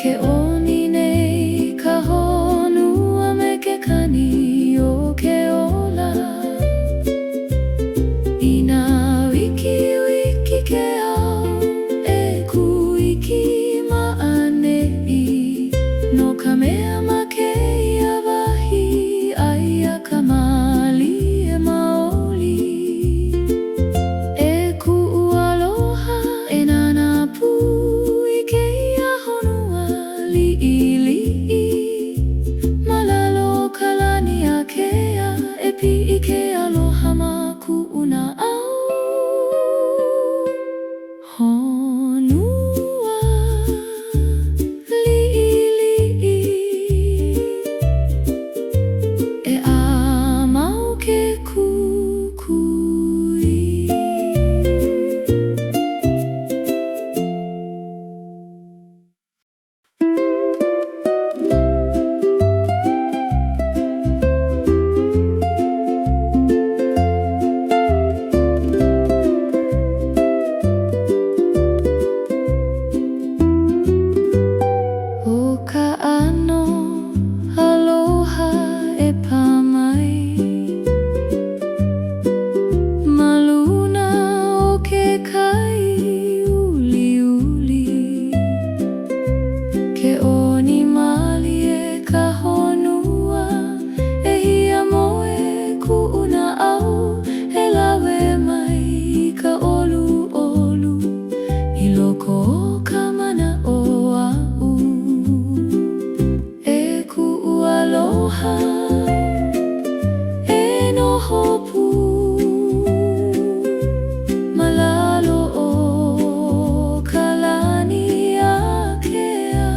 Ke oni nei ka honua me ke kani o ke ola. Ina wiki wiki ke ao e kuiki ma'ane'i no ka mea ma ke ia wahi aia ka mali e maoli. E ku'u aloha e nana pu i ke ia honua li'i malalo ka lani a kea e pi'i ke aloha ma ku'u na au. Honua li'i e amau ke kukui. O ka ano aloha e pamai ma luna o ke kai uli uli. Ke oni mali e ka honua e hia moe ku'u na au e lawe mai i ka olu olu i loko o ka mana o a'u. E ku'u aloha e noho pu malalo o ka lani a kea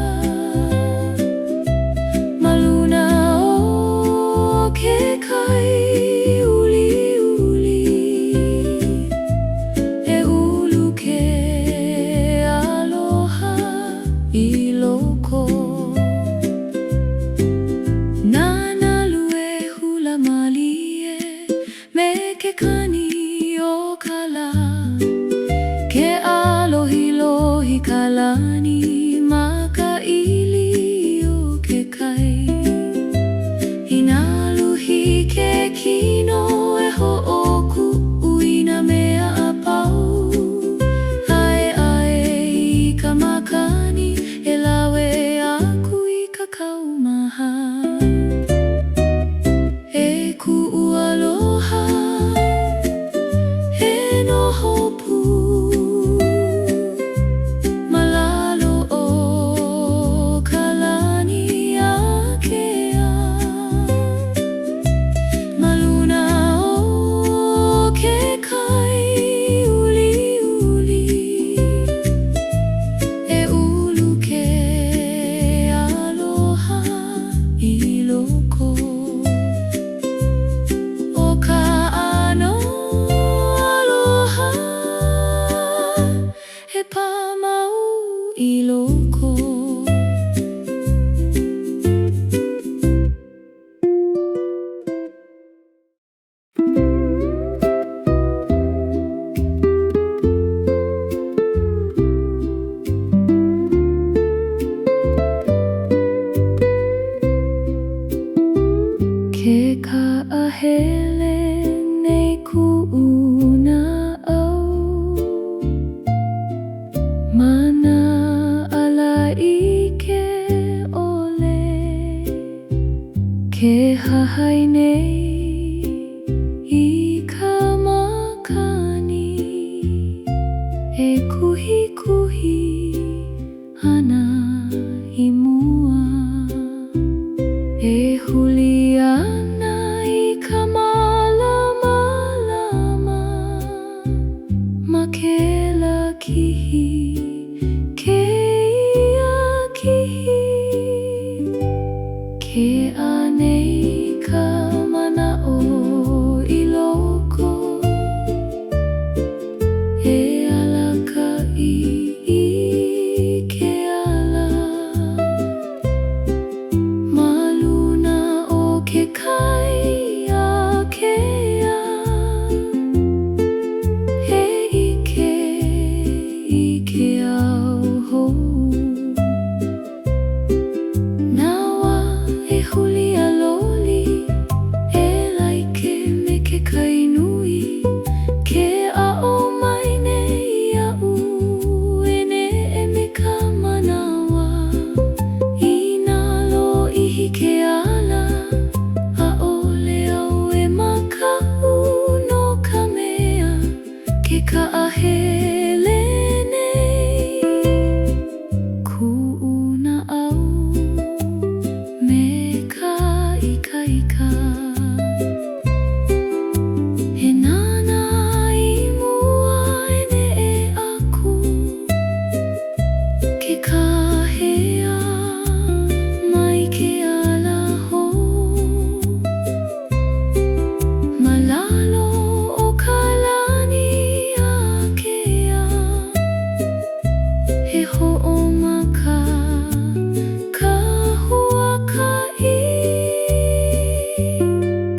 ma luna o ke kai uli uli e ulu ke aloha i loko. Nana lue hula malie me ke kani o ka la ke alohi lohi ka lani ma ka ili o ke kai. Ina luhi ke kino e ho'oku uina mea a pau ae ae i ka makani e lawe aku i ka kaumaha. E ku'u aloha e noho pu malalo o ka lani a kea ma luna o ke kai uli uli e ulu ke aloha i loko. O ka ano aloha e pamau i loko. Ke ka'ahele nei ku'u na au mana ala i ke ole. Ke hahai nei i ka makani e kuhi kuhi ana i mua e huli ana i ka malama lama ma ke la kihi ke ia kihi ke anei ka mana o i loko e alaka i ke hea mai ke ala ho malalo o ka lani a kea he ho'omaka ka huaka'i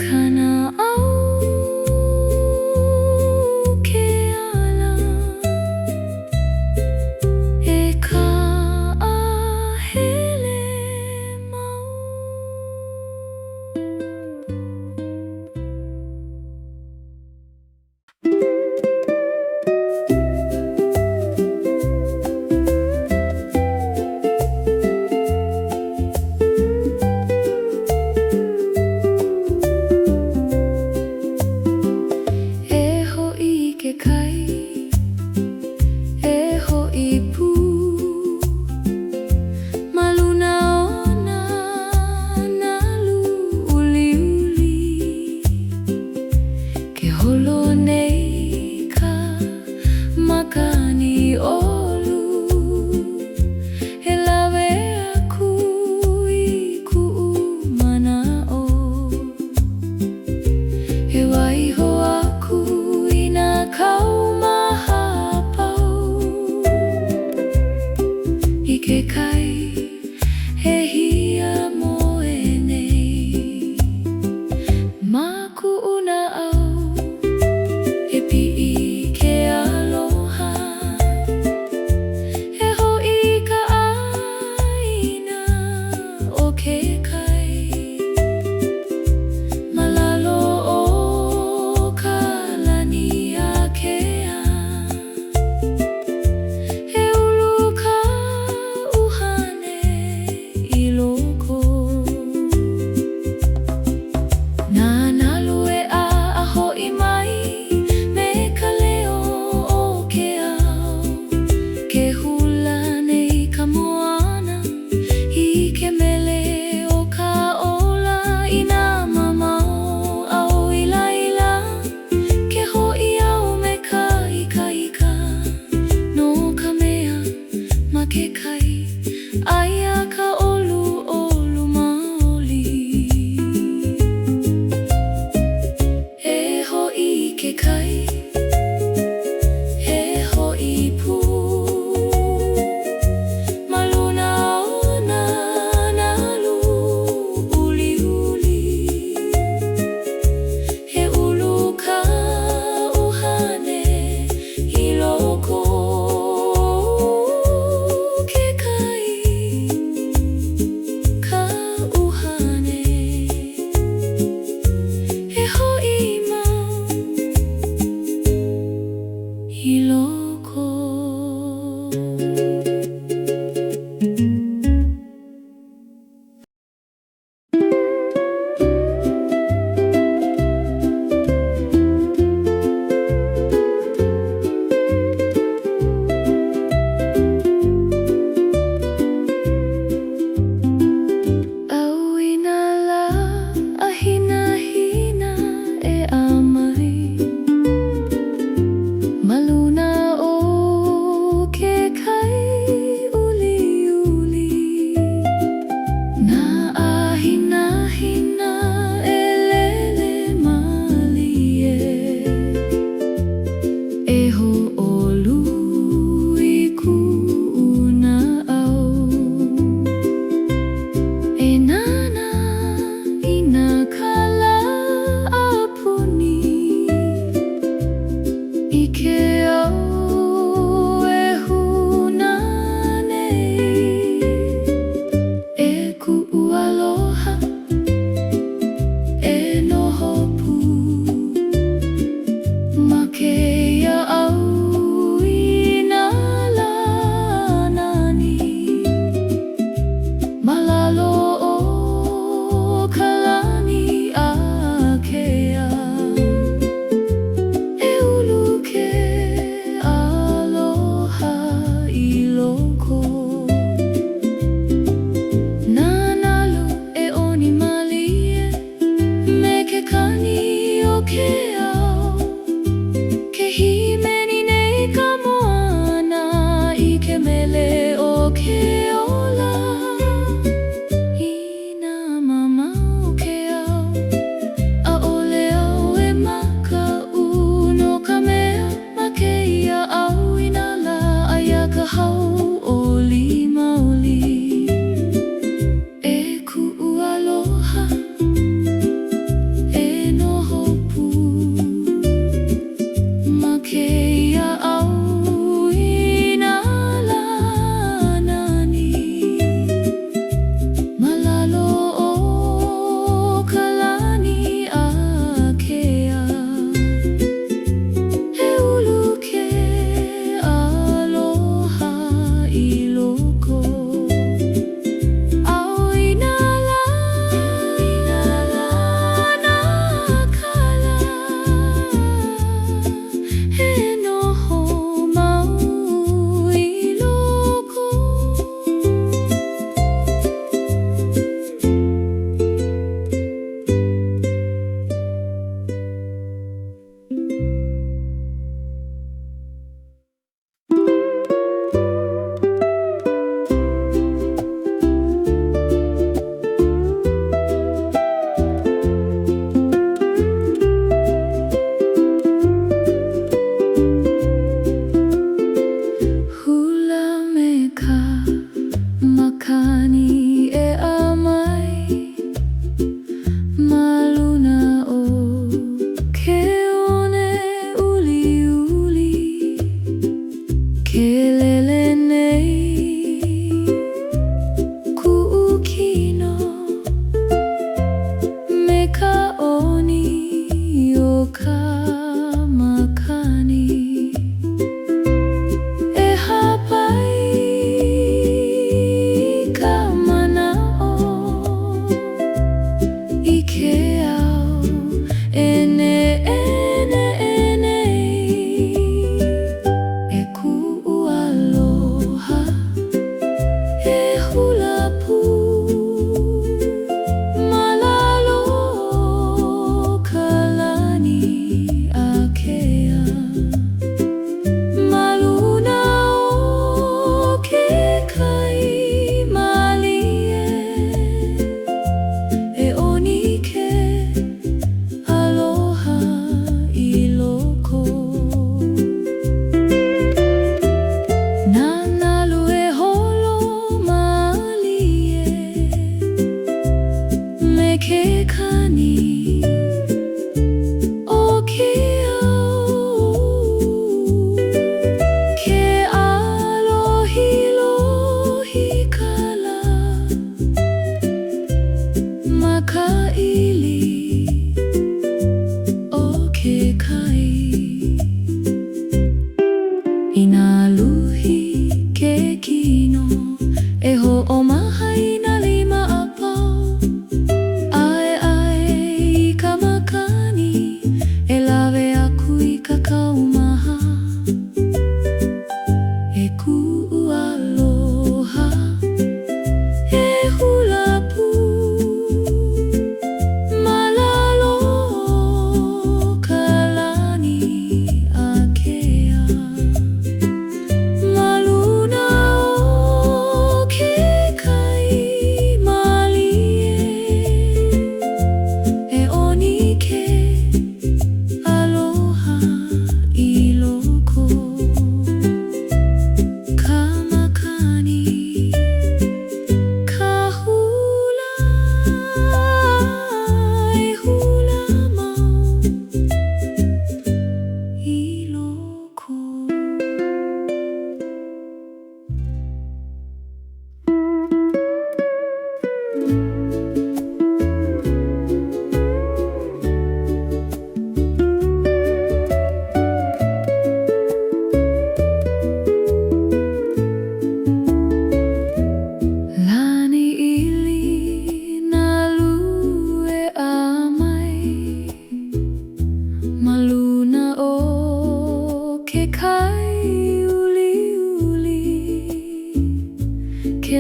kana au ke ala e ka ahele mau. E ho'i ke kai, e ho'i pū, ma luna ona nalu uliuli, ke holo nei ka makani olu, e lawe aku i ku'u mana'o, e waiho aku i nā kau mahapau i ke kai he hia moe nei ma ku'u na au e pi'i ke aloha e ho'i ka āina o ke kai malalo o ka lani a kea he ulu ka uhane i loko nā nalu e a ho'i mai me ka leo o ke ao ke hula nei ka moana i ke mele o ka ola i nā mamao au i laila ke ho'i au me ka ika no ka mea ma ke kai aia ka olu maoli e ho'i ke kai e ho'i pū ma luna ona nalu uliuli he ulu ka uhane i loko ke kai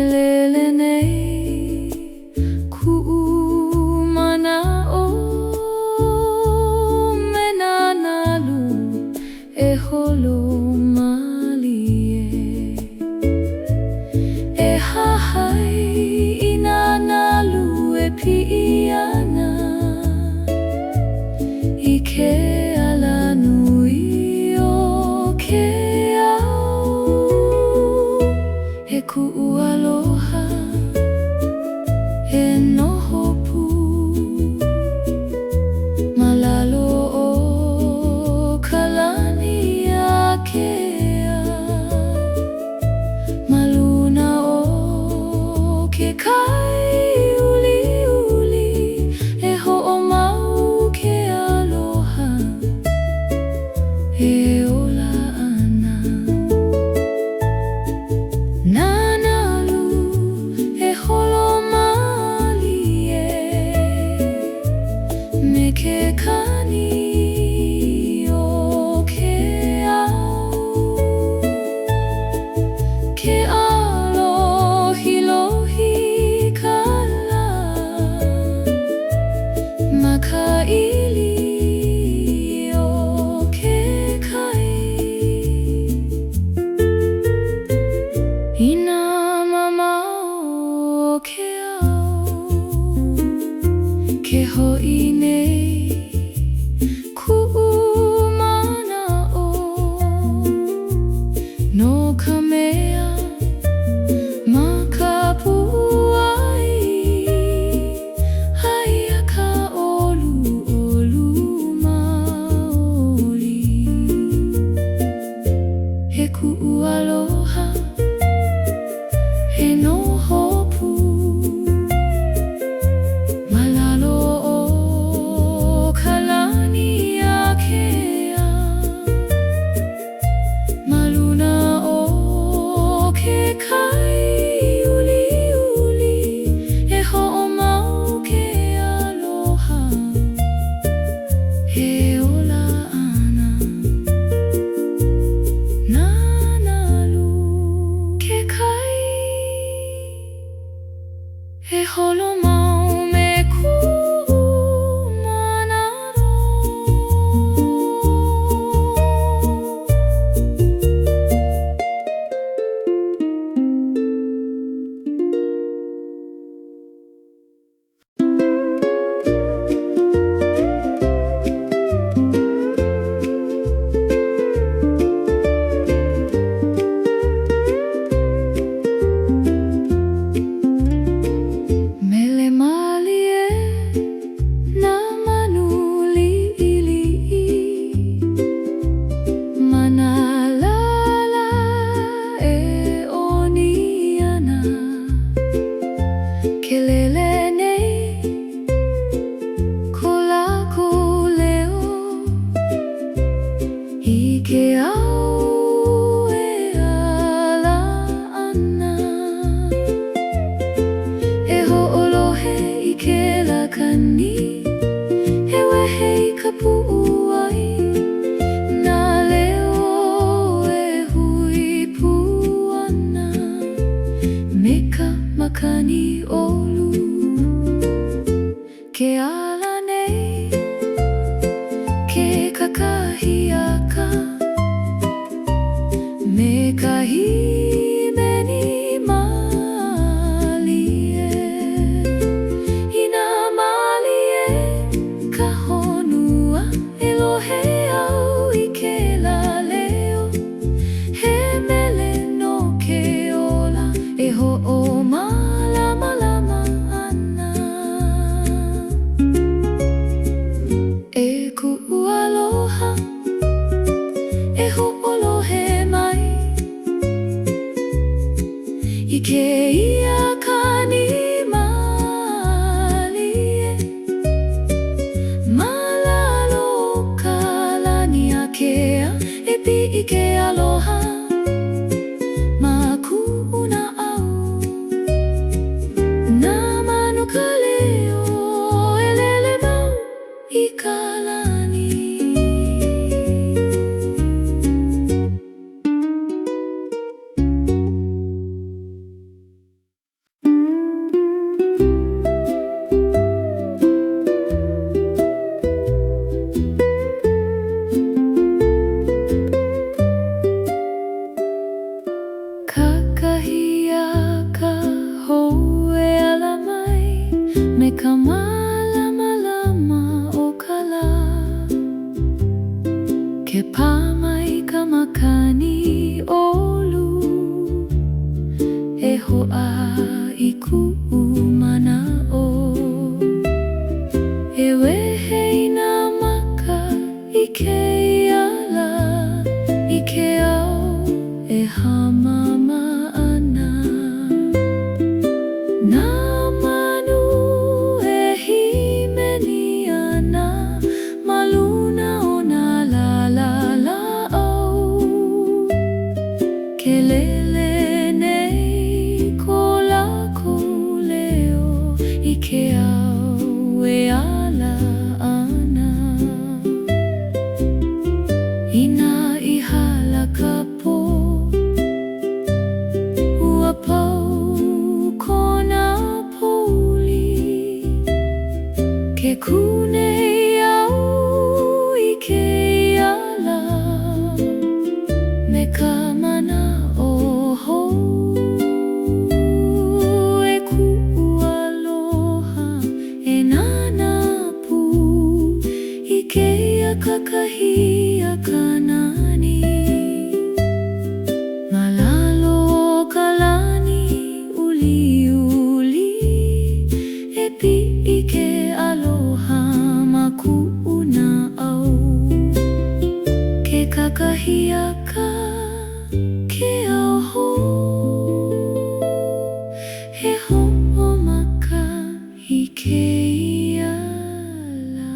kelele nei ku'umana'o menanalu e holo malie e hahai inanalu e pi'iana i ke ala nui o ke au e ku'u aloha e noho pu malalo o kalani akea maluna o ke kai uli uli e ho'omau ke aloha e ola ana nanalu e holo malie me ke kani o ke au ke alohi lohi kala makaili o ke kai ina mamao ke au ke ho'i nei ku'umana'o no ka mea ma ka pu'ai haia ka olu olu maoli he ku'u aloha he noho pu malalo o kalani akea maluna o ke kai uli uli e ho'omau ke aloha he ola ana nanalu ke kai e holo mau me ku'umana'o mele malie na manuli ili'i manalala e oniana kelele nei ko lako leo i ke au e ala ana e ho'olohe i ke lakani he wehe i ka pu'uai na leo e hui puana me ka makani olu ke ala nei ke kakahiaka me ka himeni malie ina malie ka honua elohe au i ke la leo he mele no ke ola e ho'o malama lama ana kumana'o. Ewe hei nā maka I ke iala I ke ao e hamama ana. Nā manu e himeni ana ma luna o nā lalala'au. Ke lele nei ko lākou leo I ke ao e ala ana. Ina I hala ka po ua pau kona pouli. Ke kunei au I ke iala me ka mana'o hou. E ku'aloha e nana pu I keia kakahia kanani. Malalo ka lani uliuli e pi'i ke aloha ma ku'una'au. Ke kakahia ka ke ao hou he ho'omaka I ke iala.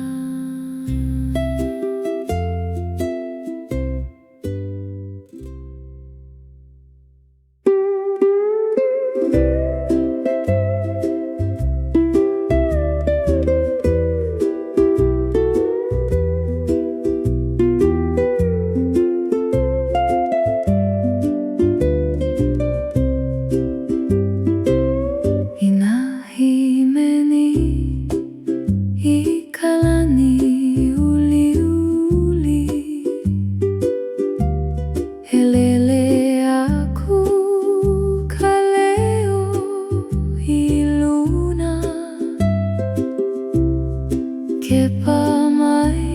Ina himeni I ka lani uliuli. He lele aku ka leo I luna. Ke pamai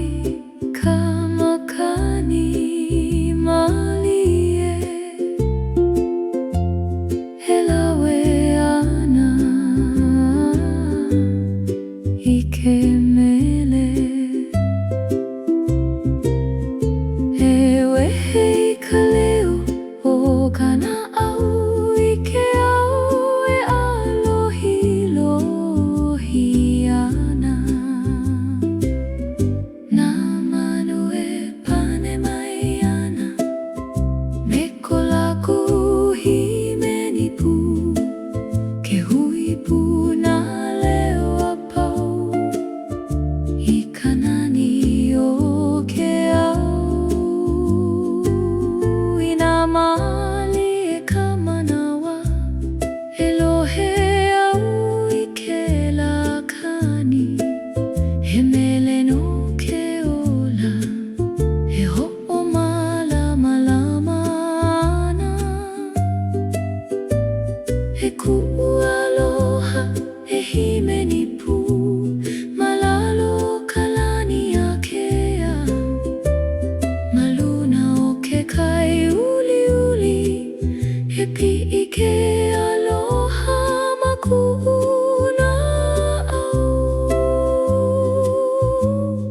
ka makani malie. He lawe ana I ke mele. E wehei ka leo o kana au I ke au e alohi lohi ana. Nā manu e pane mai ana me ko lākou himeni pu. Ke hui pu nā leo a pau I ka nani o ke au. I nā mali e ka manawa e lohe au I ke lakani. He mele no ke ola he ho'omalama ana. He ku'aloha e himeni pu malalo ka lani a kea. Ma luna o ke kai uliuli he pi'i ke aloha ma ku'una'au.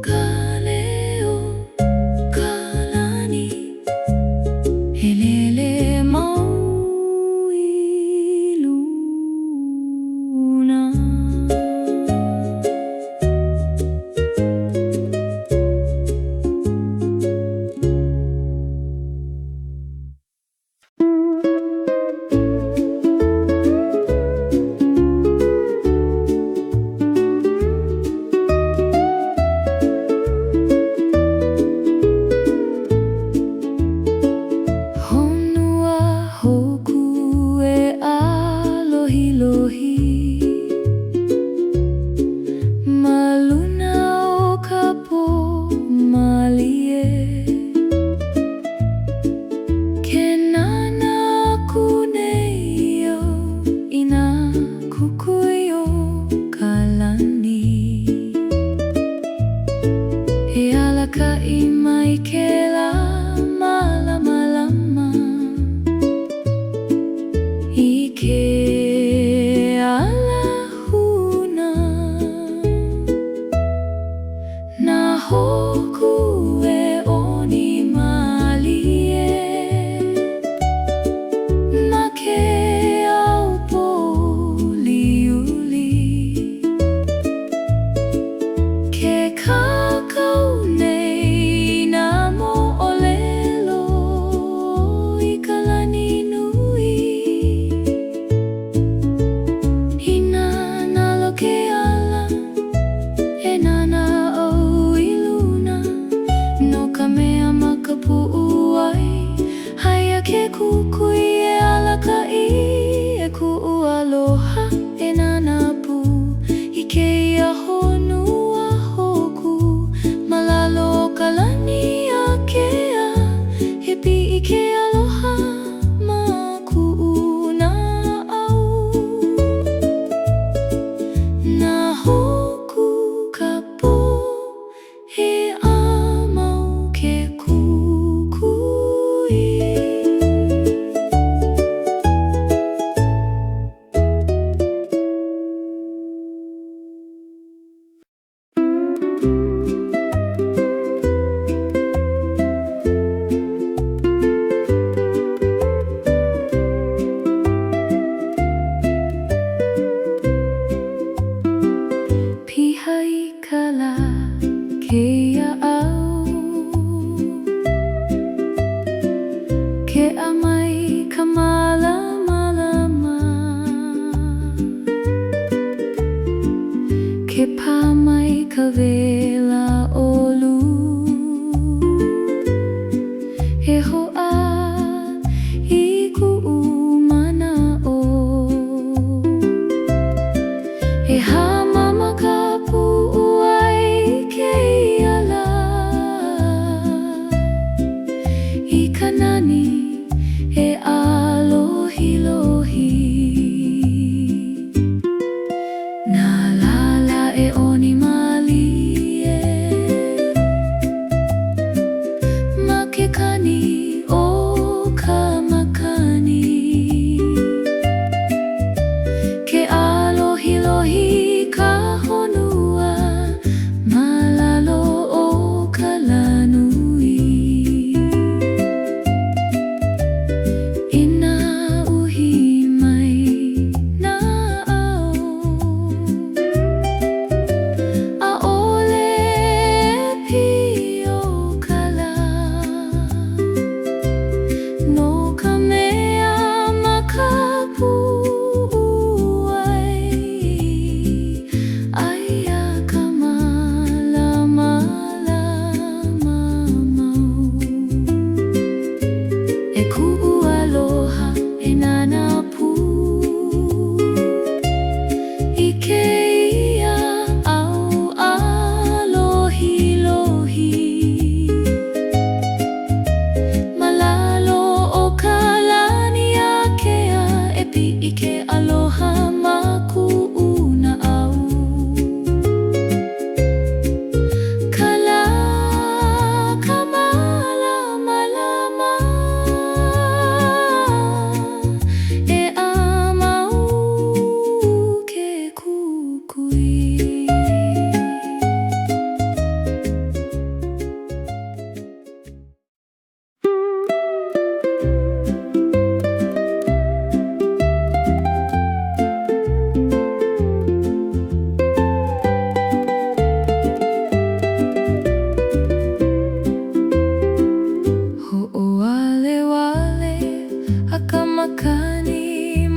Ka leo ka lani he lele mau I luna. Honua hoku e alohi lohi. Ma luna o ka po malie. Ke nana aku nei o I nā kukui o ka lani. He alaka I mai ke la malama lama I ke kawela olu e hoa I ku'umana o e hamama ka pu'uai ke iala I kanani e alohilohi Nalala e oni malie Makekani o kamakani Ke alohilohi ka honua Malalo o kalanui Ina uhi mai na au Aole pio kala No ka mea makapu'uai Aia ka malamala mamau E ku'u aloha e nana pu I ke ia au alohilohi Malalo o ka lani a kea e pi'i ke aloha ma ku'una au Kala ka malamalama E amau ke kukui Ho'oale wale akamakani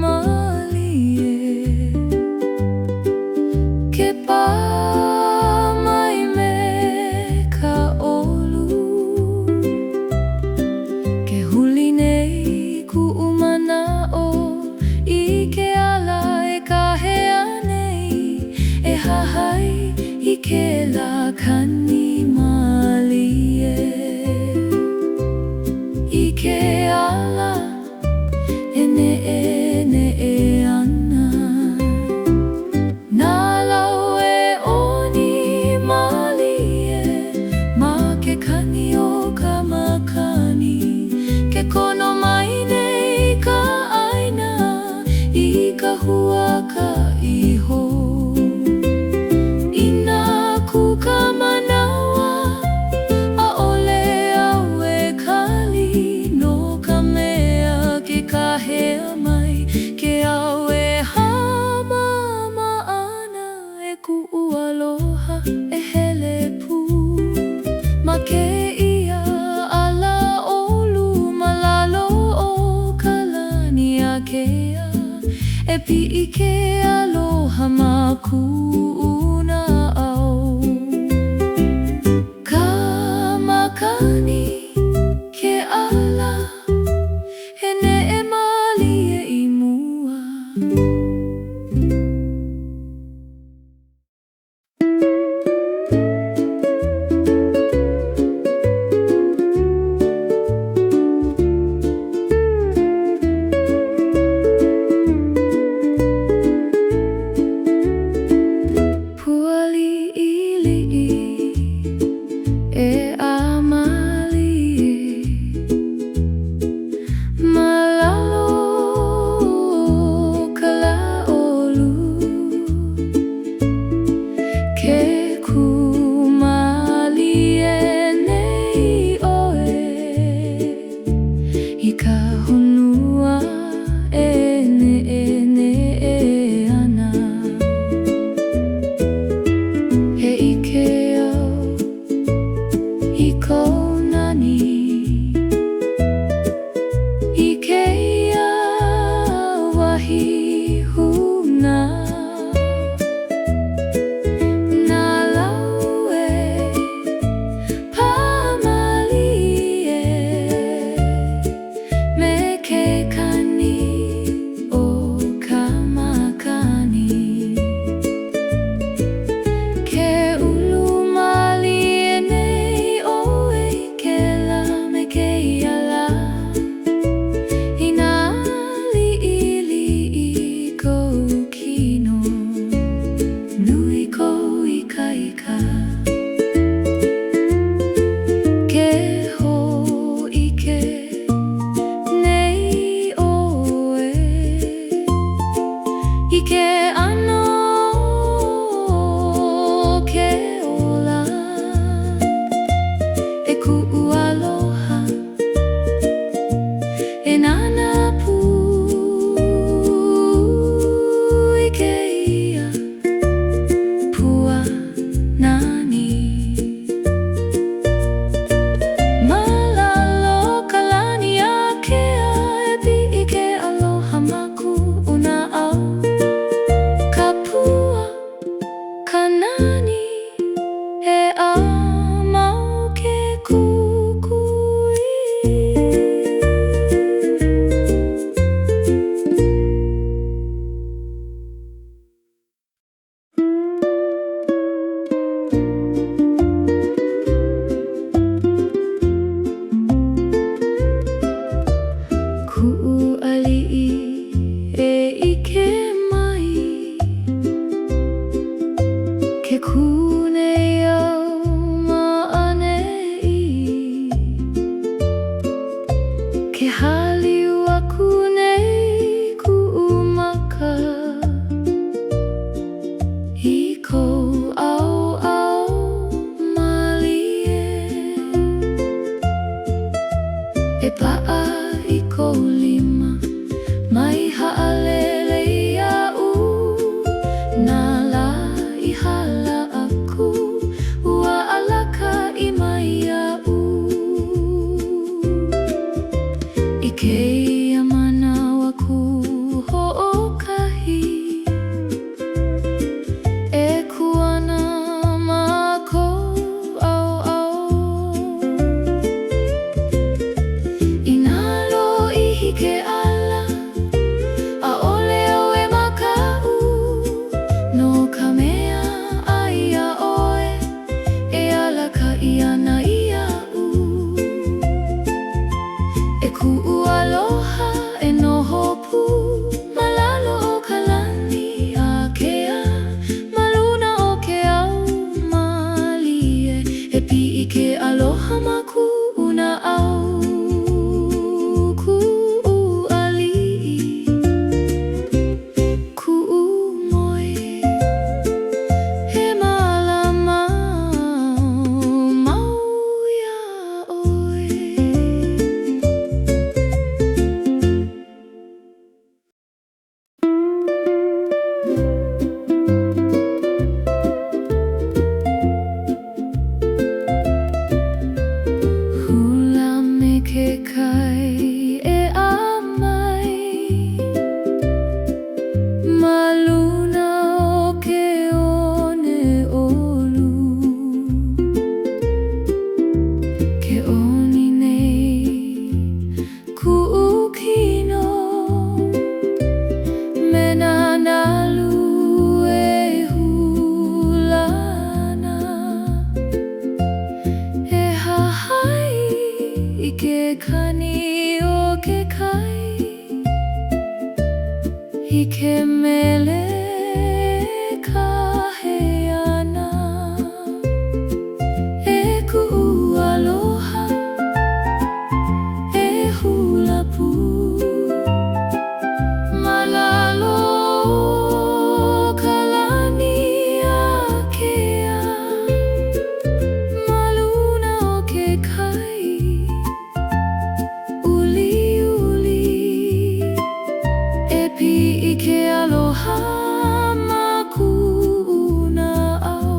malie Ke pā mai me ka olu Ke huli nei ku'umana o I ke ala e kahea nei E hahai I ke lakani malie I ke ala e ne'e ana Nā lau e oni malie Ma ke kani o ka makani Ke kono mai nei ka aina I ka hua ka iho Ina ku ka manawa Aole au e kali No ka mea ke kahea mai Ke au e hamama ana E ku'u aloha e hele pu Ma ke ia ala olu Malalo o ka lani a kea E pi'i ke aloha ma ku'una au Ka makani ke ala He ne'e malie I mua ke ano ke ola e ku'u aloha e nana pu i ke ia pua nani malalo kalani a kea e pi'i ke aloha ma ku'una au ka pua ka nani e a mau ke kukui ku'u ali'i e ike mai ke kunei au ma'anei ke haliu aku nei ku'u maka i kou au malie e pa'a i kou lima mai ha'alele ia'u na la i hala aku ua alaka i mai ia'u i keia manawa ku ho'okahi e kuana ma kou au ina lo'ihi ke ala a'ole au e maka'u no ka mea aia oe e alaka i ana ia'u e ku'u aloha e noho pu malalo o ka lani a kea maluna o ke au malie e pi'i ke aloha ma ku'una au ku'u ali'i ku'u moi he malama mau ia oe hula me ke kai e amai maluna o ke one olu ke oni nei ku'u kino me nā nalu e hulana e hahai i ke kani o ke kai i ke mele ka he ana e ku'u aloha e hula pu malalo ka lani a kea maluna o ke kai uli e pi'i ke aloha ma ku'una au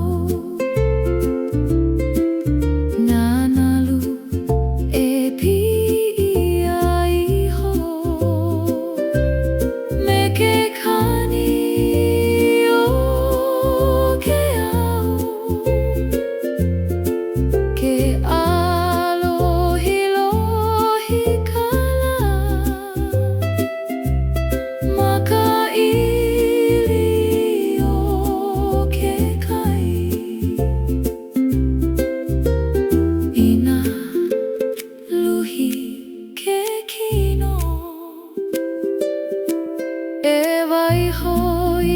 nanalu e pi'i ai ho me ke kani o ke au ke alohi lohi kala ma ka ili o ke kai ina luhi ke kino e waiho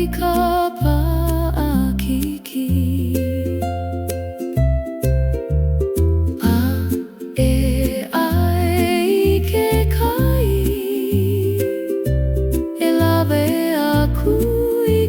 i ka pa'akiki a e ai ke kai e lawe aku i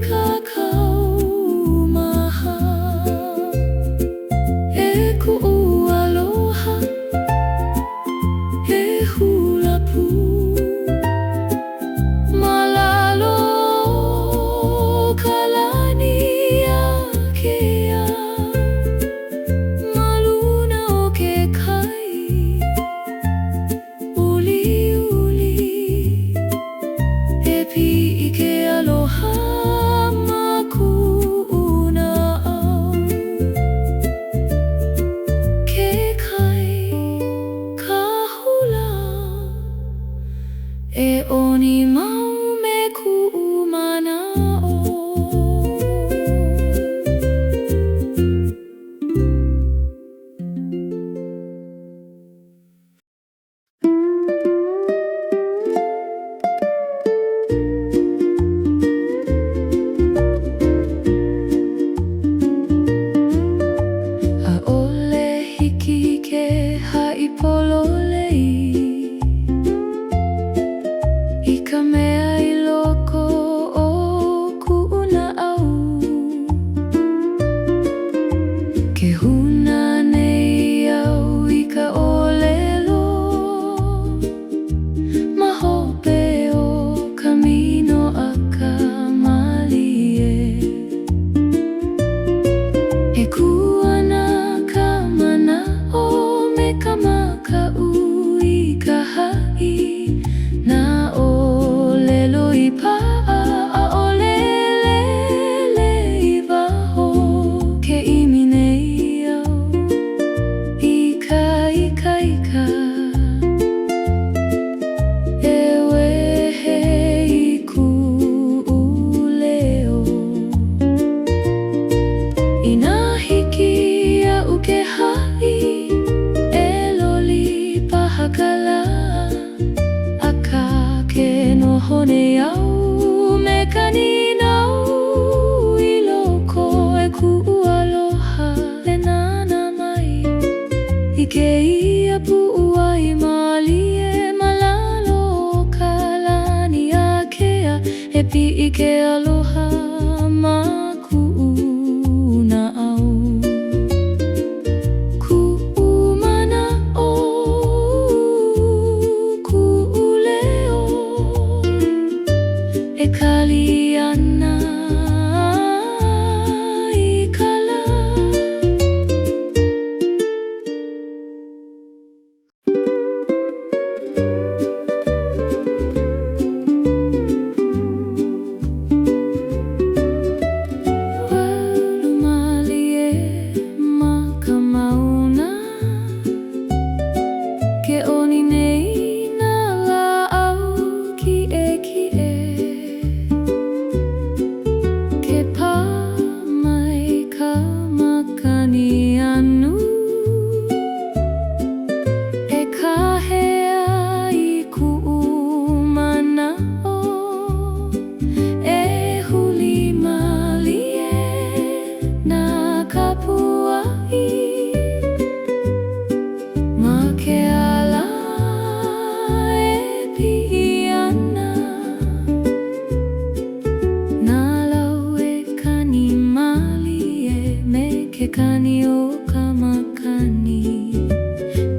ke kani o ka makani,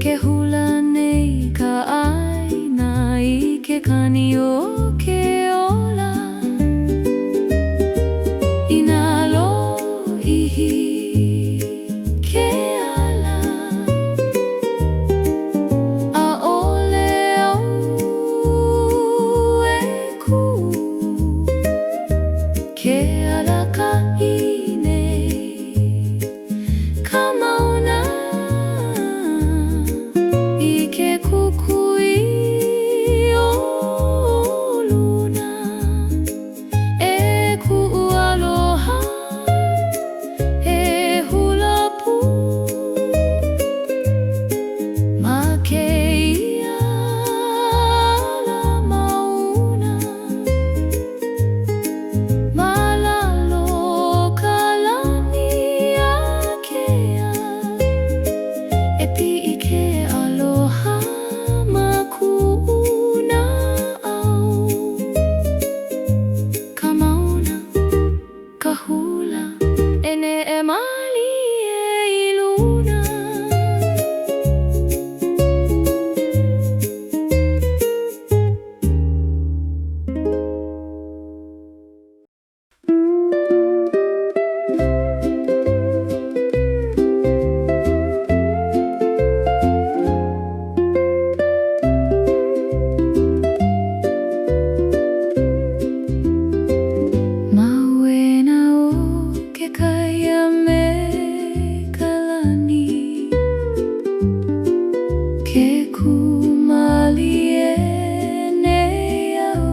ke hula nei ka aina i ke kani o ke ola. Ina lo'ihi ke ala, a'ole au e ku, ke ala ka'i nei ka mauna i ke kukui o luna. E ku'u aloha e hula pu, ma keia ala mauna. Malalo ka lani akea, e pi'i ke aloha ma ku'una au. Ka mauna, ka hula, e ne'emali e i luna. Mauena o ke kaia me ka lani, ke kumali e nei au,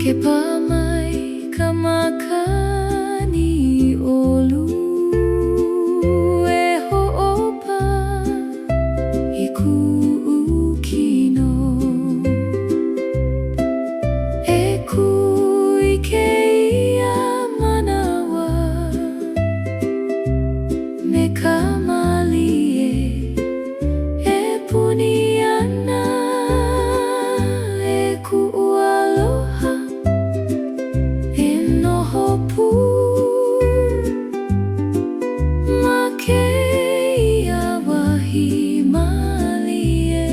ke pamai ka makani olu e ho'opa i ku'u kino. E kui keia manawa me ka malie, e puni ana e ku'u aloha e noho pu, ma keia wahi malie.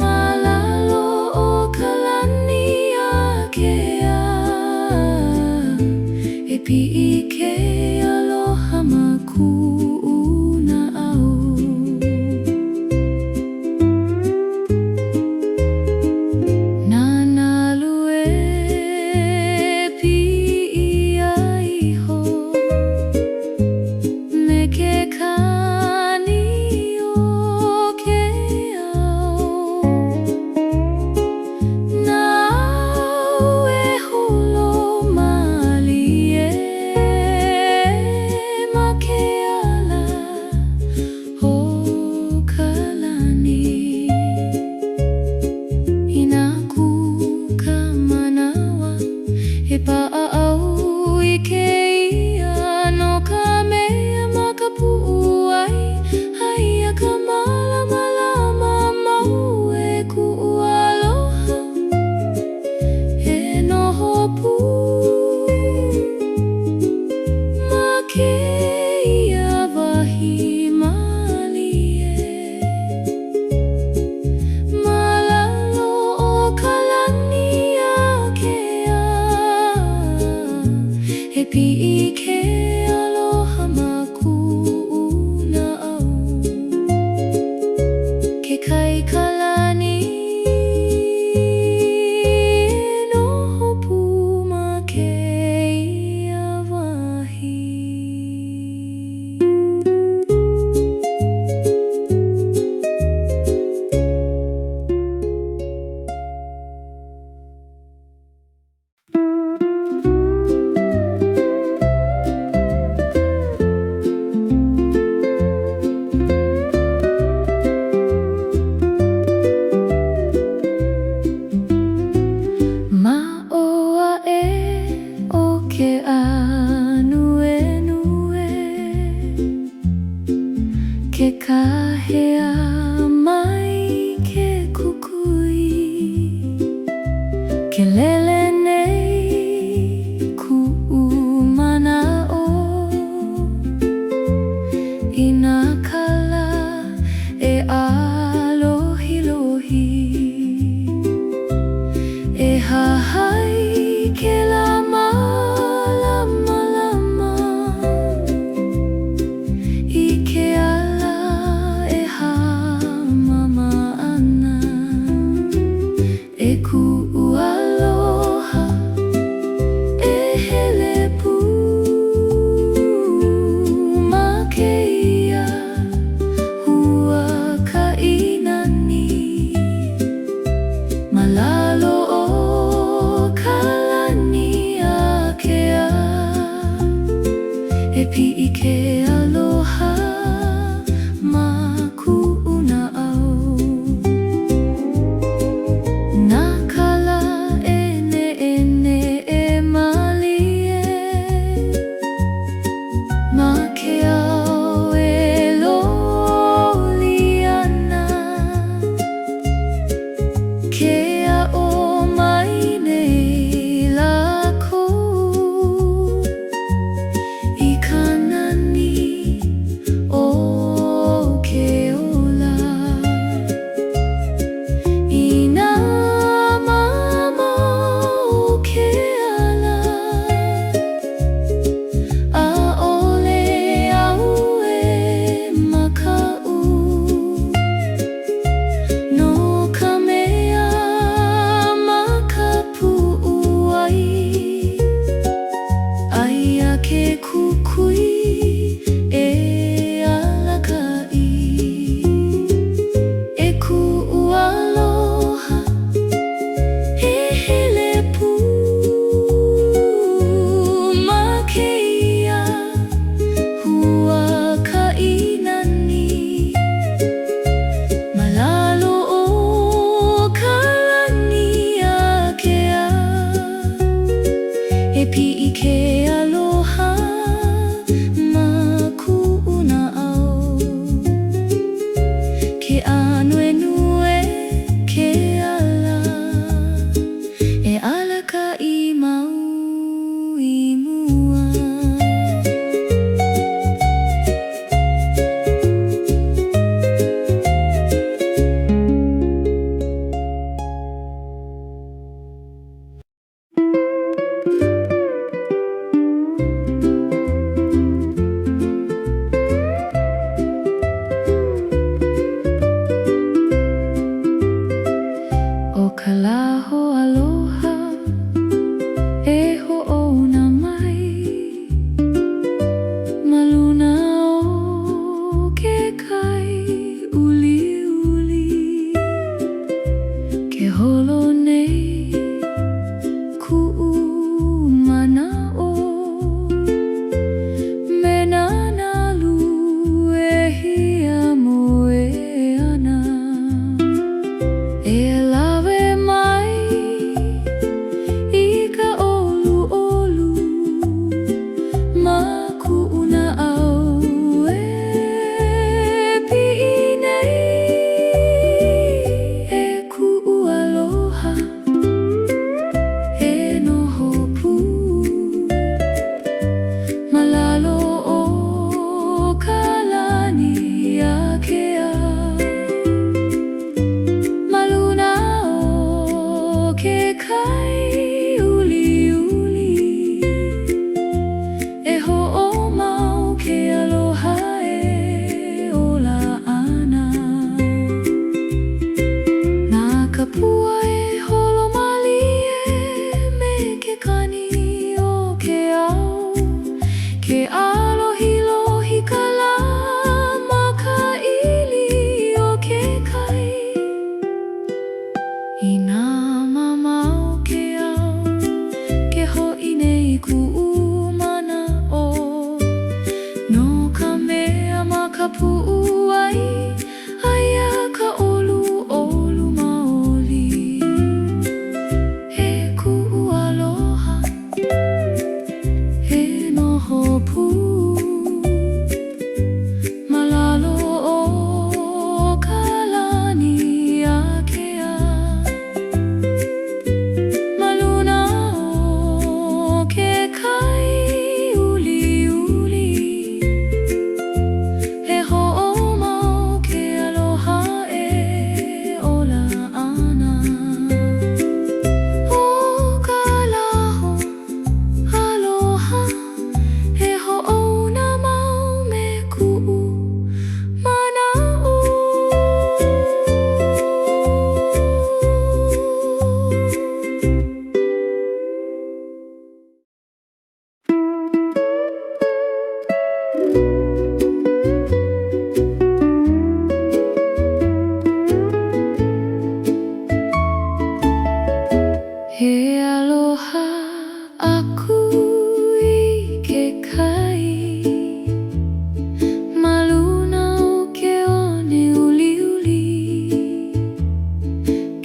Malalo o ka lani akea, e pi'i ke aloha ma ku'una au. Nanalu e pi'i aiho me ke kani o ke au. Nau e holo malie ma ke ala o ka lani. Ina ku ka manawa e pa'a au i keia no ka mea ma ka pu'u ai. Haia ka malamalama mau e ku'u aloha e noho pu, ma keia wahi malie. Malalo o ka lani akea, e pi'i ke aloha ma ku'una au. Ke kai ka lani e noho pu, ma keia wahi. Kelele nei ku'u Pike aloha maku'una au ke anue nue ke ala e alaka I mau I mua. O ka laho aloha e ho'ona mai maluna o ke kai uli uli ke holo nei ku'u mana'o me nanalu e hia moe ana e lawe mai I ka olu olu maku'una au e pi'i nei e ku'u aloha e noho pu malalo o ka lani akea maluna o ke kai uli uli e ho'omau ke aloha e ola ana na ka pua e holomali e me ke kani o ke au ke alohi lohi kala ma ka ili o ke kai I nā mamau ke au ke ho'i nei ku'u mana'o no ka mea ma ka pu'u ai aia ka olu olu maoli e ku'u aloha e noho pu malalo o ka lani akea maluna o ke kai uli uli e ho'omau ke aloha e ola ana o ka laho aloha e ho'ona mau me ku'u mana'o. He aloha aku I ke kai maluna o ke one uli uli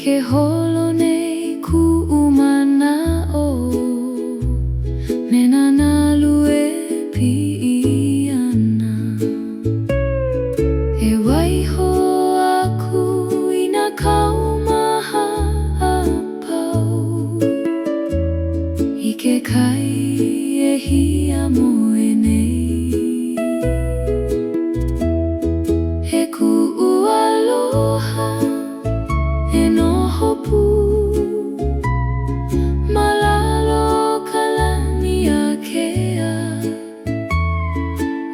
ke holo nei ku'u mana'o me nanalu e pi'i ana e waiho aku I nā kaumaha apau I ke kai e hia moe nei he ku'u aloha e noho pu malalo ka lani akea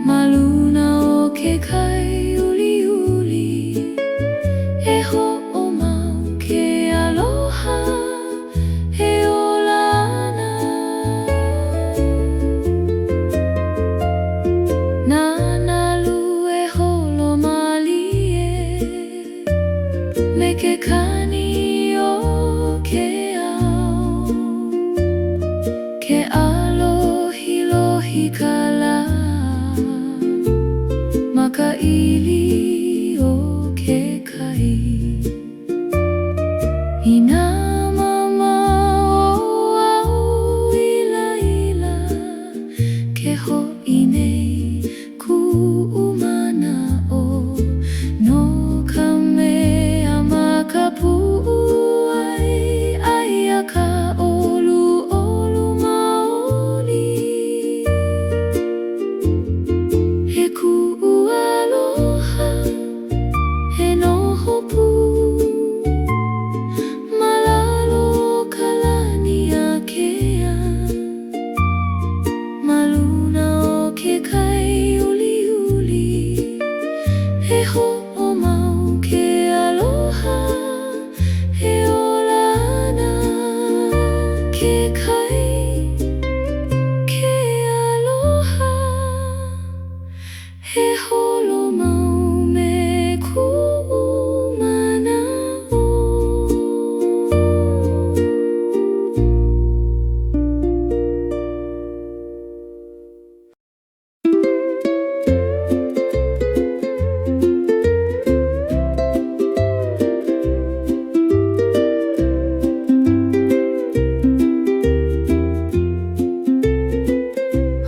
maluna o ke kai uli uli e ho'omau ke aloha e ola ana nanalu e holomali e me ke kani o ke au ke alohi lohi kala ma ka ili o ke kai I nā mamau au I lai ke kai, ke aloha, he holo mau me ku'umana'o.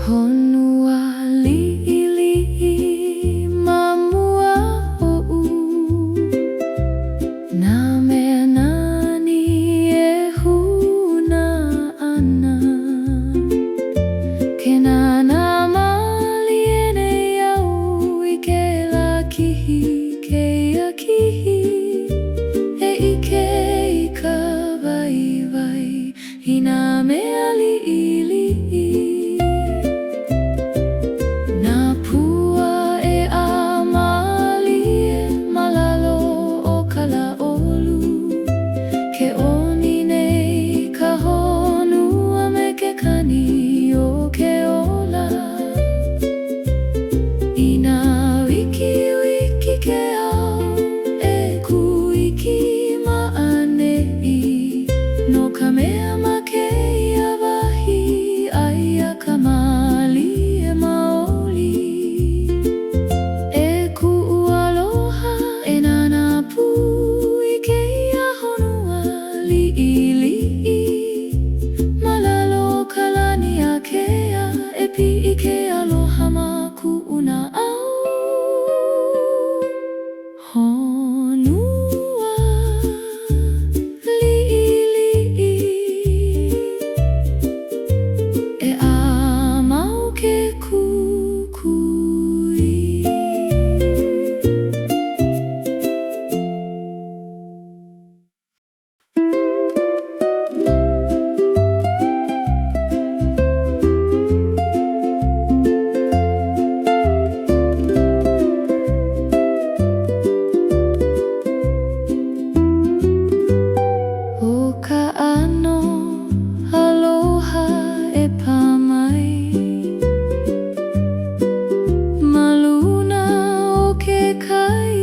Honua li'ili'i mamua o'u, na mea nani e huna ana. Ke nana mali e nei au i ke la kihi, keia kihi e ike i ka waiwai i nā mea li'ili'i. Nā pua e āmalie malalo o ka la'olu, ke oni nei ka honua me ke kani o ke ola. I nā wiki ke ao e kuiki ma'ane'i, no ka mea ma keia wahi aia ka mali e maoli. E ku'u aloha e nana pu i keia honua li'ili'i, malalo ka lani a kea e pi'i ke aloha ma ku'una'au. Honua li'ili'i e āmau ke kukui. O ka ano aloha e pāmai, ma luna o ke kai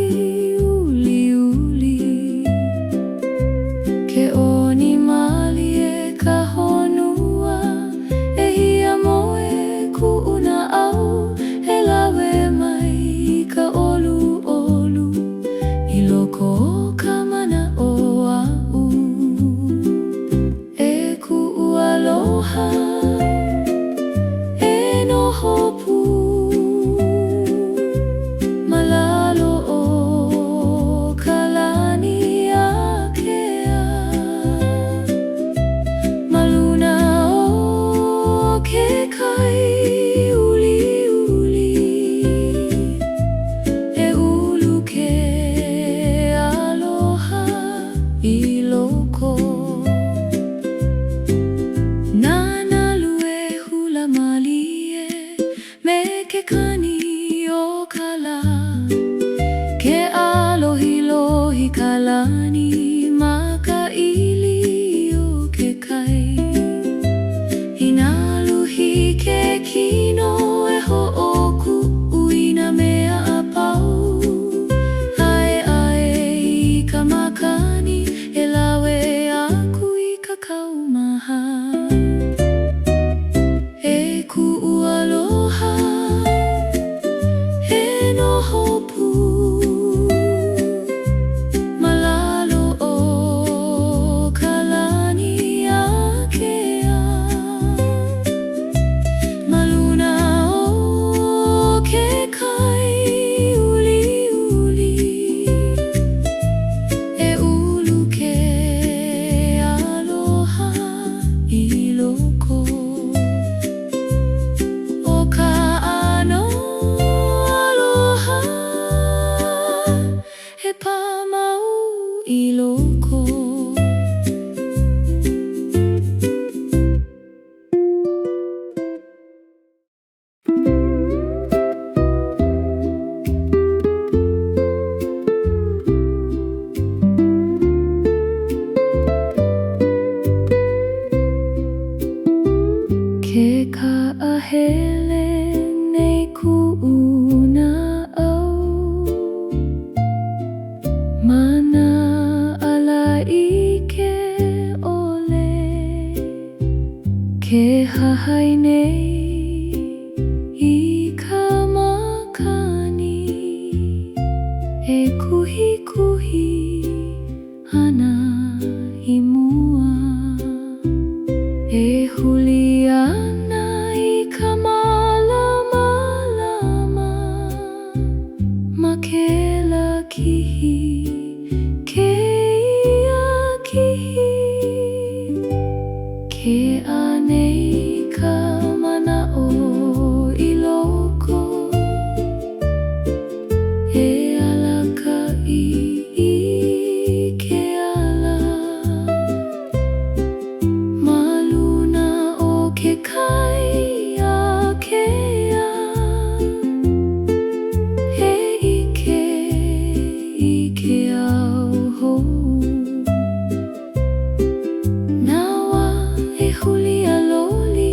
uliuli, ke oni mali e ka honua e hia moe ku'una'au e lawe mai i ka olu i loko o ka mana o a'u. E ku'u aloha e noho pu, malalo o ka lani a kea, ma luna o ke kai uliuli, e ulu ke aloha i loko. Nana lue hula malie me ke kani o ka la, ke alohi ka lani ma ka ili o ke kai. I nā luhi ke kino e ho'oku i nā mea a pau, ae i ka makani e lawe aku i ka kaumaha. E ku'u aloha e noho pu, malalo o ka lani a kea, ma luna o ke kai uliuli, e ulu ke aloha i hele nei ku'una au mana ala ike ole ke hahai nei I ka makani e kuhi kuhi ana I mua e huli ana I ka malama lama ma ke la kihi ke ia kihi ke anei ka mana'o I loko e alaka I ke ala maluna o ke kai a kea e ike au hou Nawa e huli a loli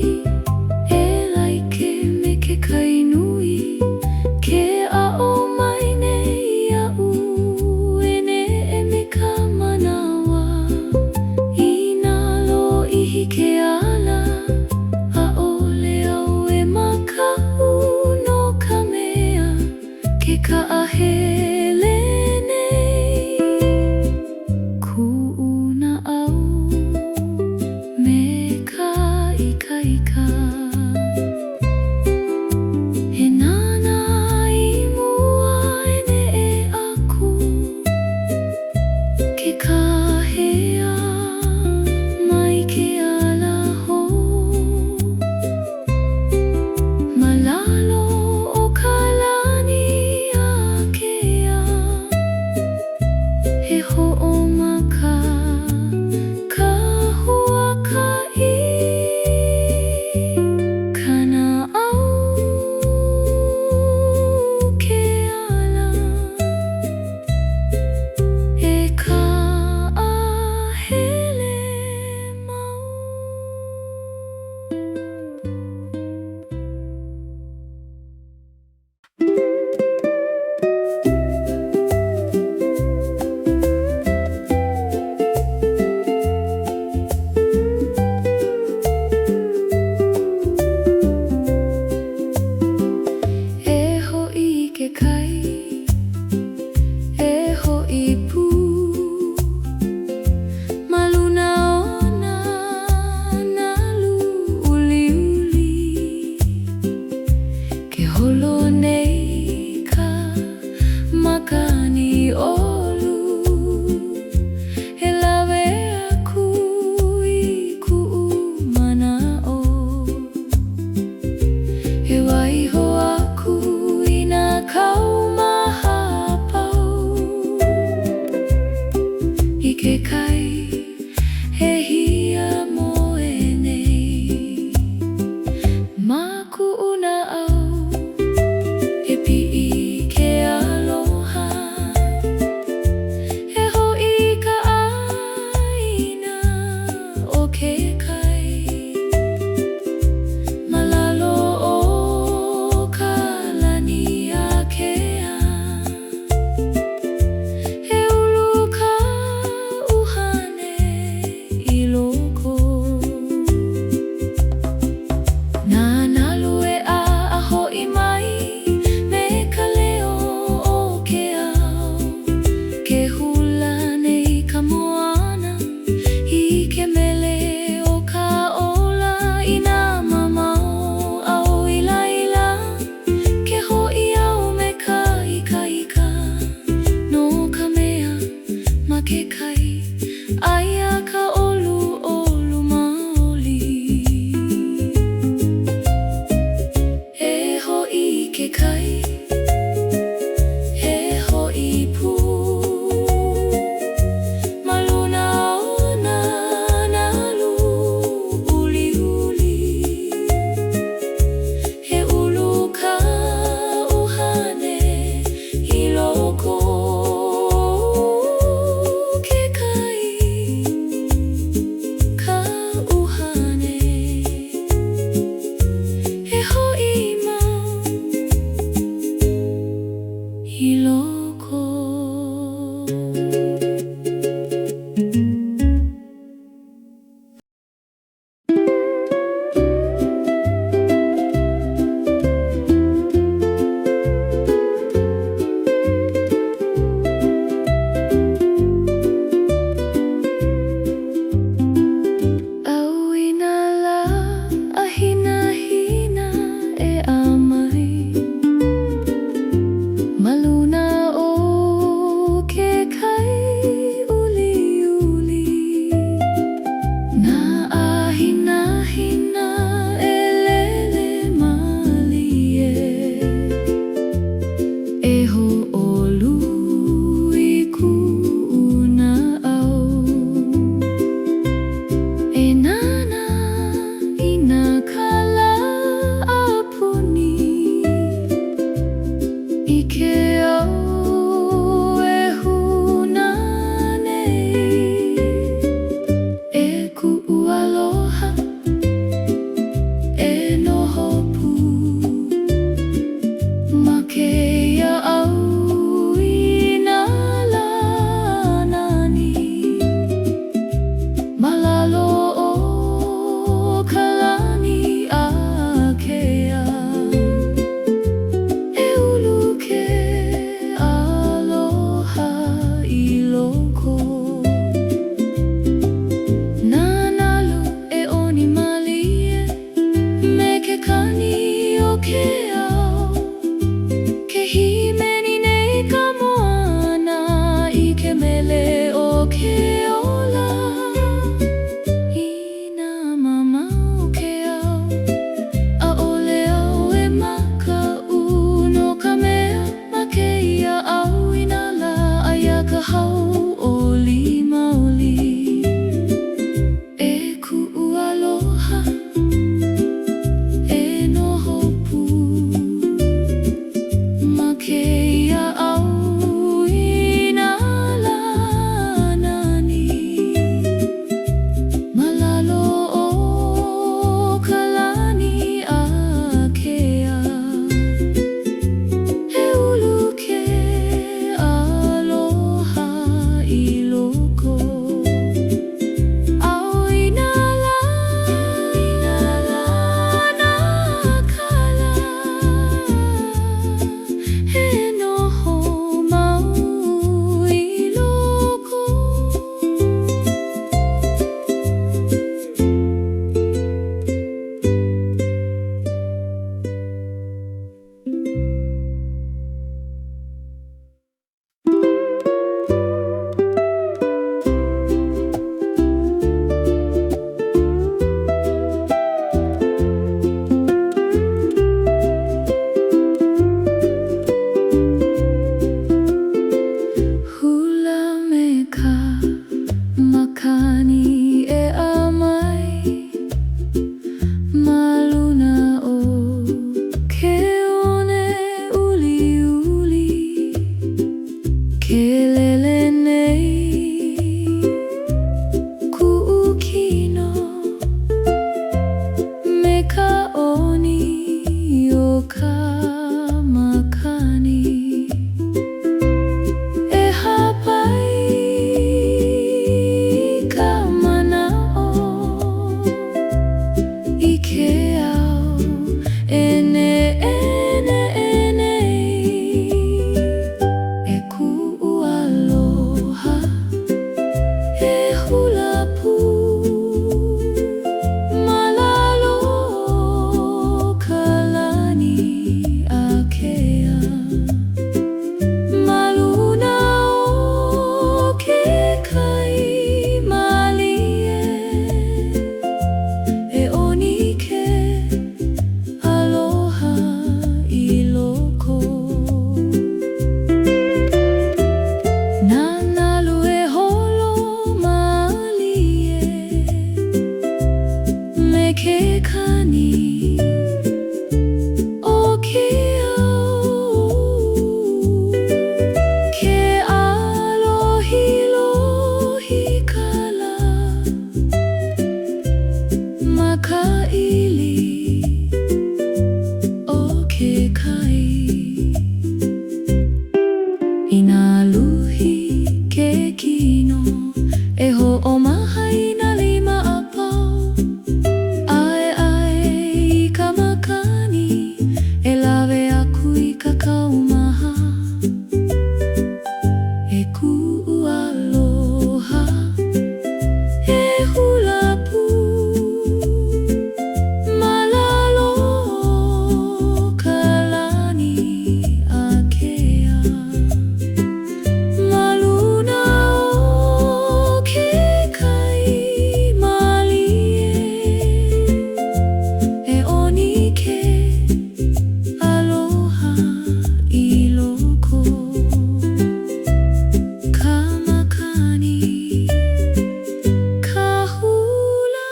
kani o ke au ke alohi lohi kala makaili o ke kai inaluhi ke kino e ho'omahai na lima apau ai ai ka makani e lawe aku I ka kaumaha e ku'u aloha e hulapu malalo kalani akea maluna o ke kai malie e oni ke aloha I loko ka makani ka hula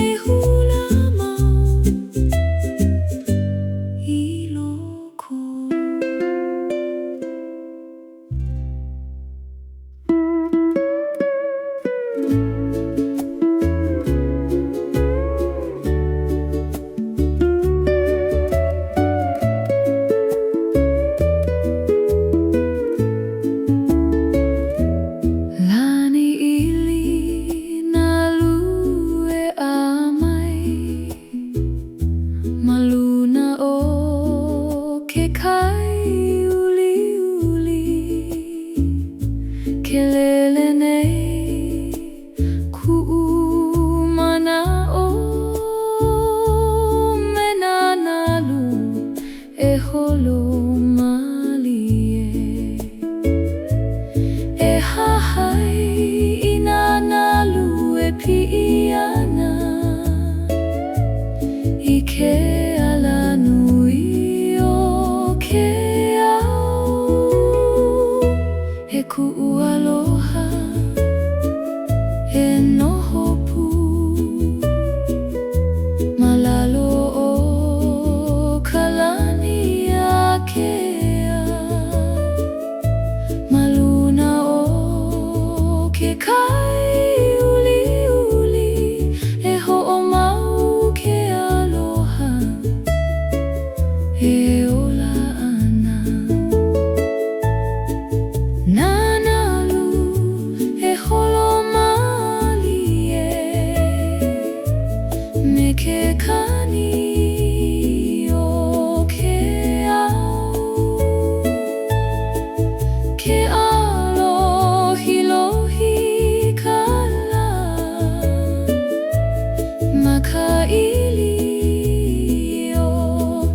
e hula mau I loko. Lani ili na lue a mai maluna o ke kai uli uli ke lele nei ku'u mana o mena nalu e holo malie e hahai ina nalu e pi'iana I ke ala nui o ke au e ku'u aloha e noho pu malalo o kalani akea maluna o ke kai uli uli e ho'omau ke aloha e ola ana nanalu e holo malie me ke kani o ke au ke alohi lohi kala makaili o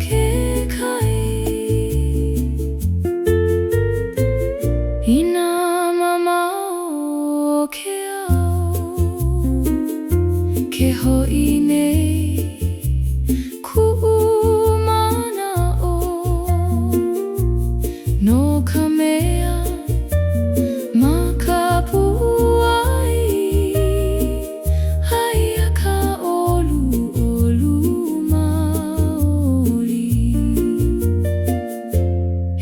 ke kai ina mama o ke au ke ho'i nei ku'u mana o no ka mea ma ka pu'ai haia ka olu olu maoli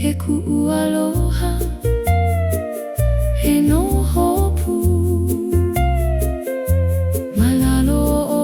he ku'u aloha he noho pu malalo o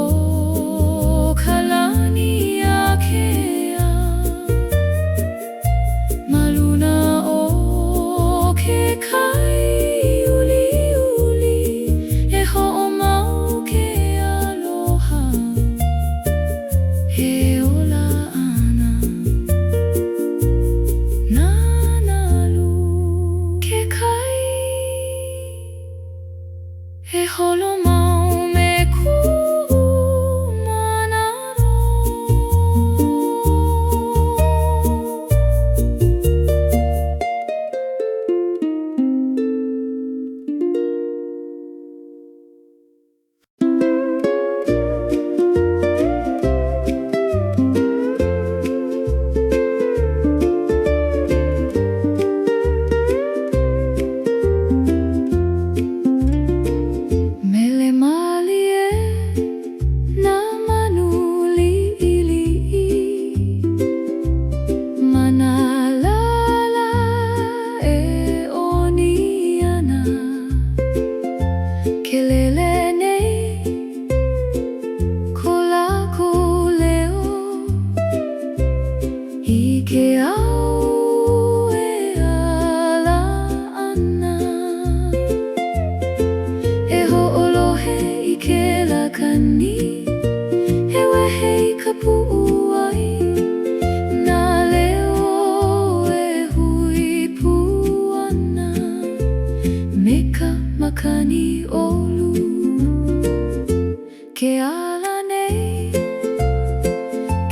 alane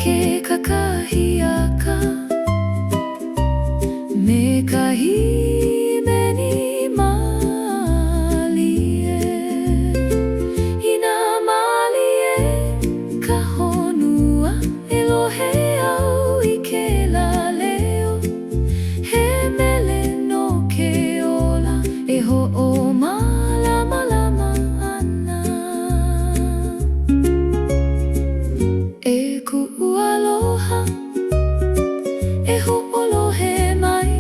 ke kakahiaka me kahimeni malie ina malie ka honua Elohe au I ke laleo he mele no ke ola e ho'o malama lama ana e ku'aloha e ho'olohe mai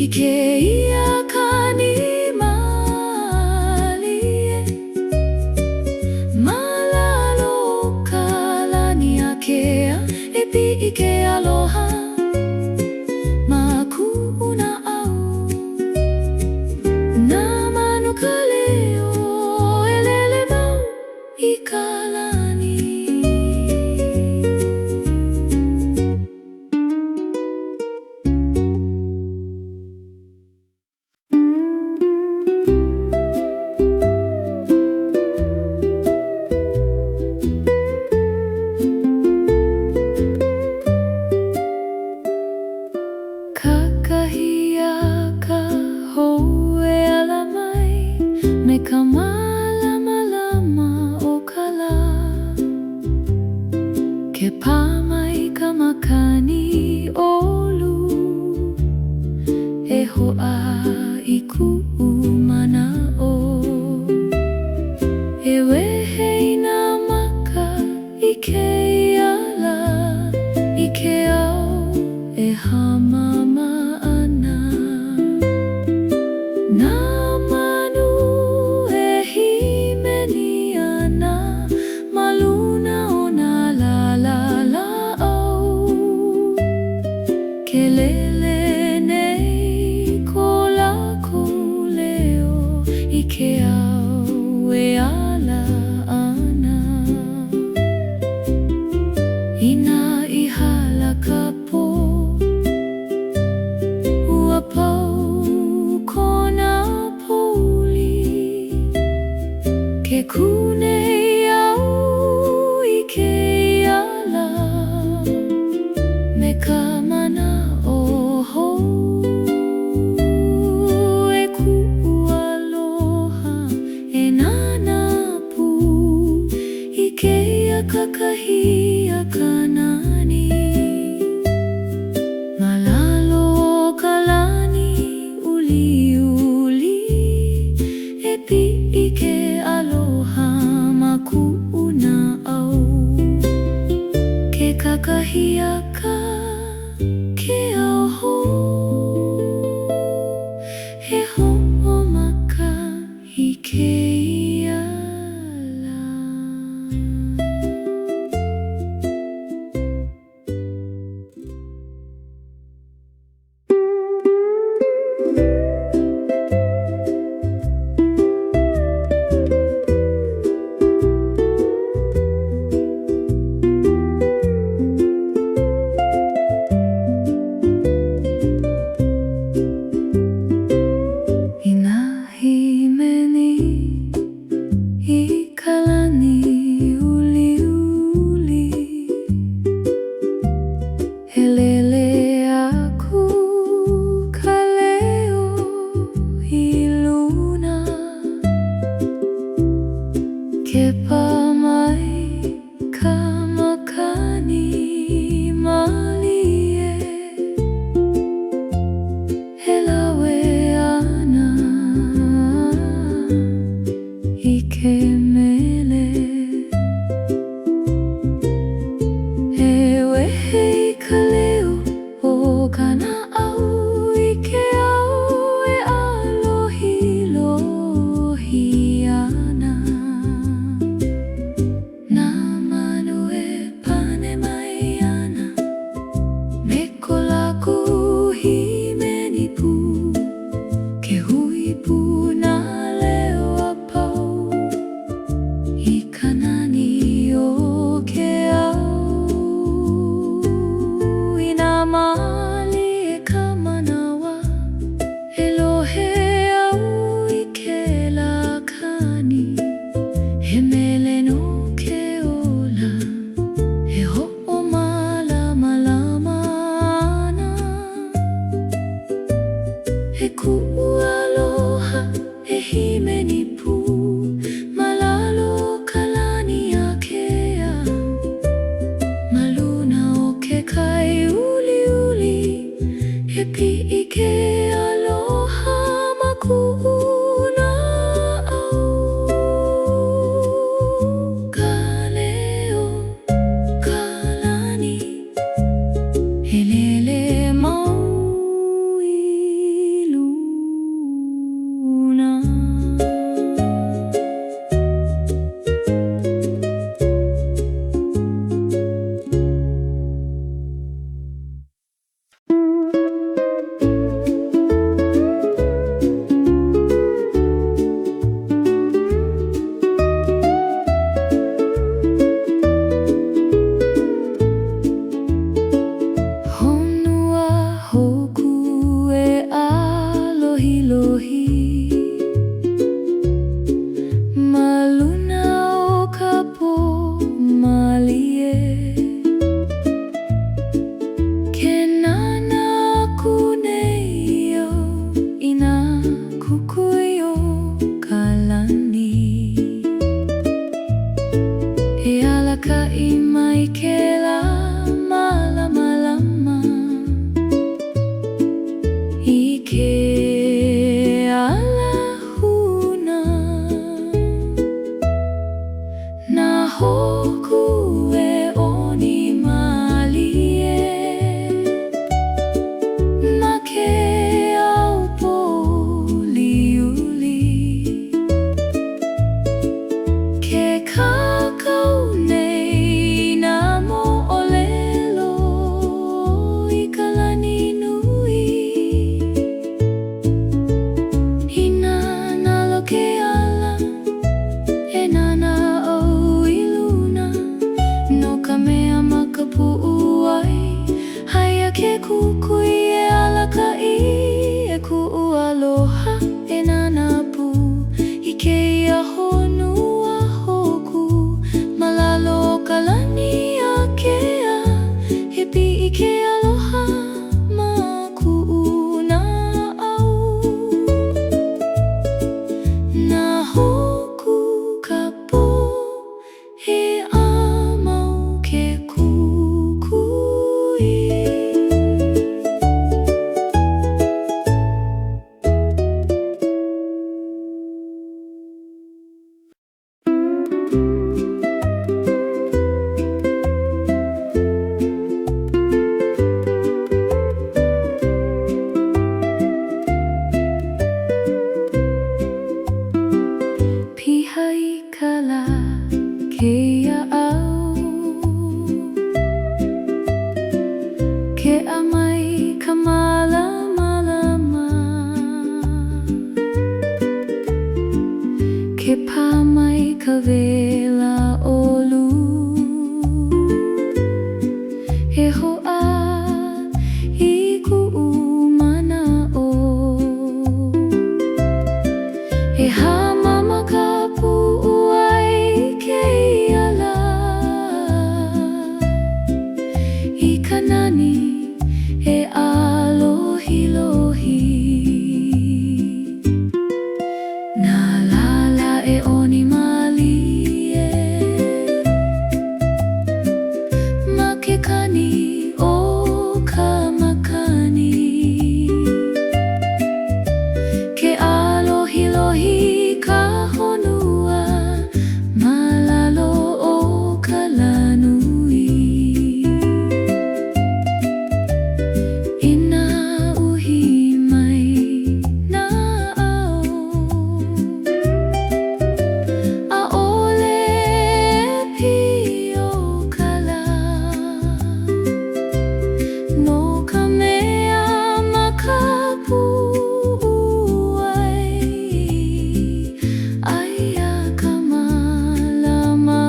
I ke ia kani malie malalo kalani akea e pi'i ke aloha ma ku'una au na manu ka leo e lele mau I kalani Kakahiaka hoe ala mai me ka malama lama o ka la ke pā mai ka makani olu e ho'a I ku'u mana'o e wehe ina maka I ke iala I ke au e hamama ana na manu e himeni ana maluna o na la au ke lele nei ko lako leo I ke au e ala ana ina I hala ka po ua pau kona puli ke kunei au I ke iala me ka mana o hou e ku'aloha e nana pu I ke ia kakahiaka nani malalo kalani uli e pi'i ke aloha ma ku'una au ke kakahiaka ke auho he ho'omaka I ke iala Elohe au I ke lakani ala ke au ke amai ka malama ke pamai ka vela olu he hoa I ku'u mana'o he hamama ka pu'u ai ke ala I kanani e alohilohi na lala e oni malie ma ke kani o ka makani ke alohilohi ka honua malalo o ka lanui ina uhi mai na au a'ole pio kala no ka mea makapu ai aia ka malama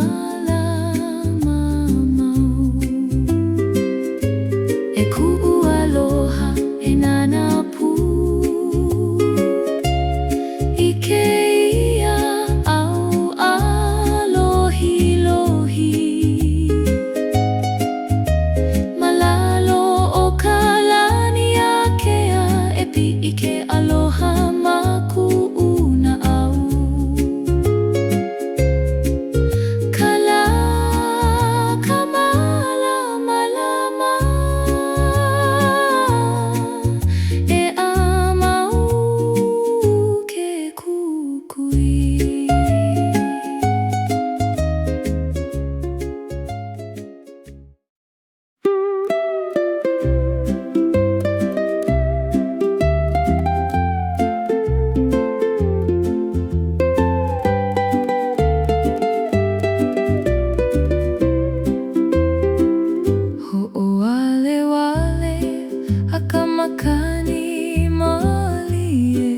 e ku'u aloha e nana pu I ke ia au alohilohi malalo o ka lani akea e pi'i ke aloha ma ku'u na au kala ka malama e amau ke kukui Ho'oale wale akamakani malie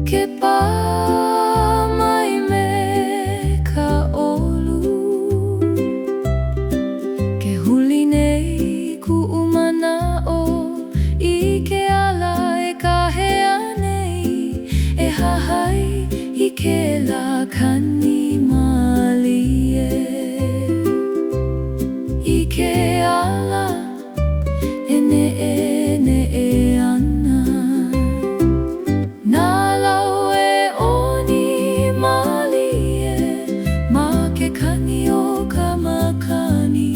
ke pamai me ka olu ke huli nei ku'u mana'o I ke ala e kahea nei e hahai I ke lakani malie I ke ala e ne'e ana na lau e oni malie ma ke kani o ka makani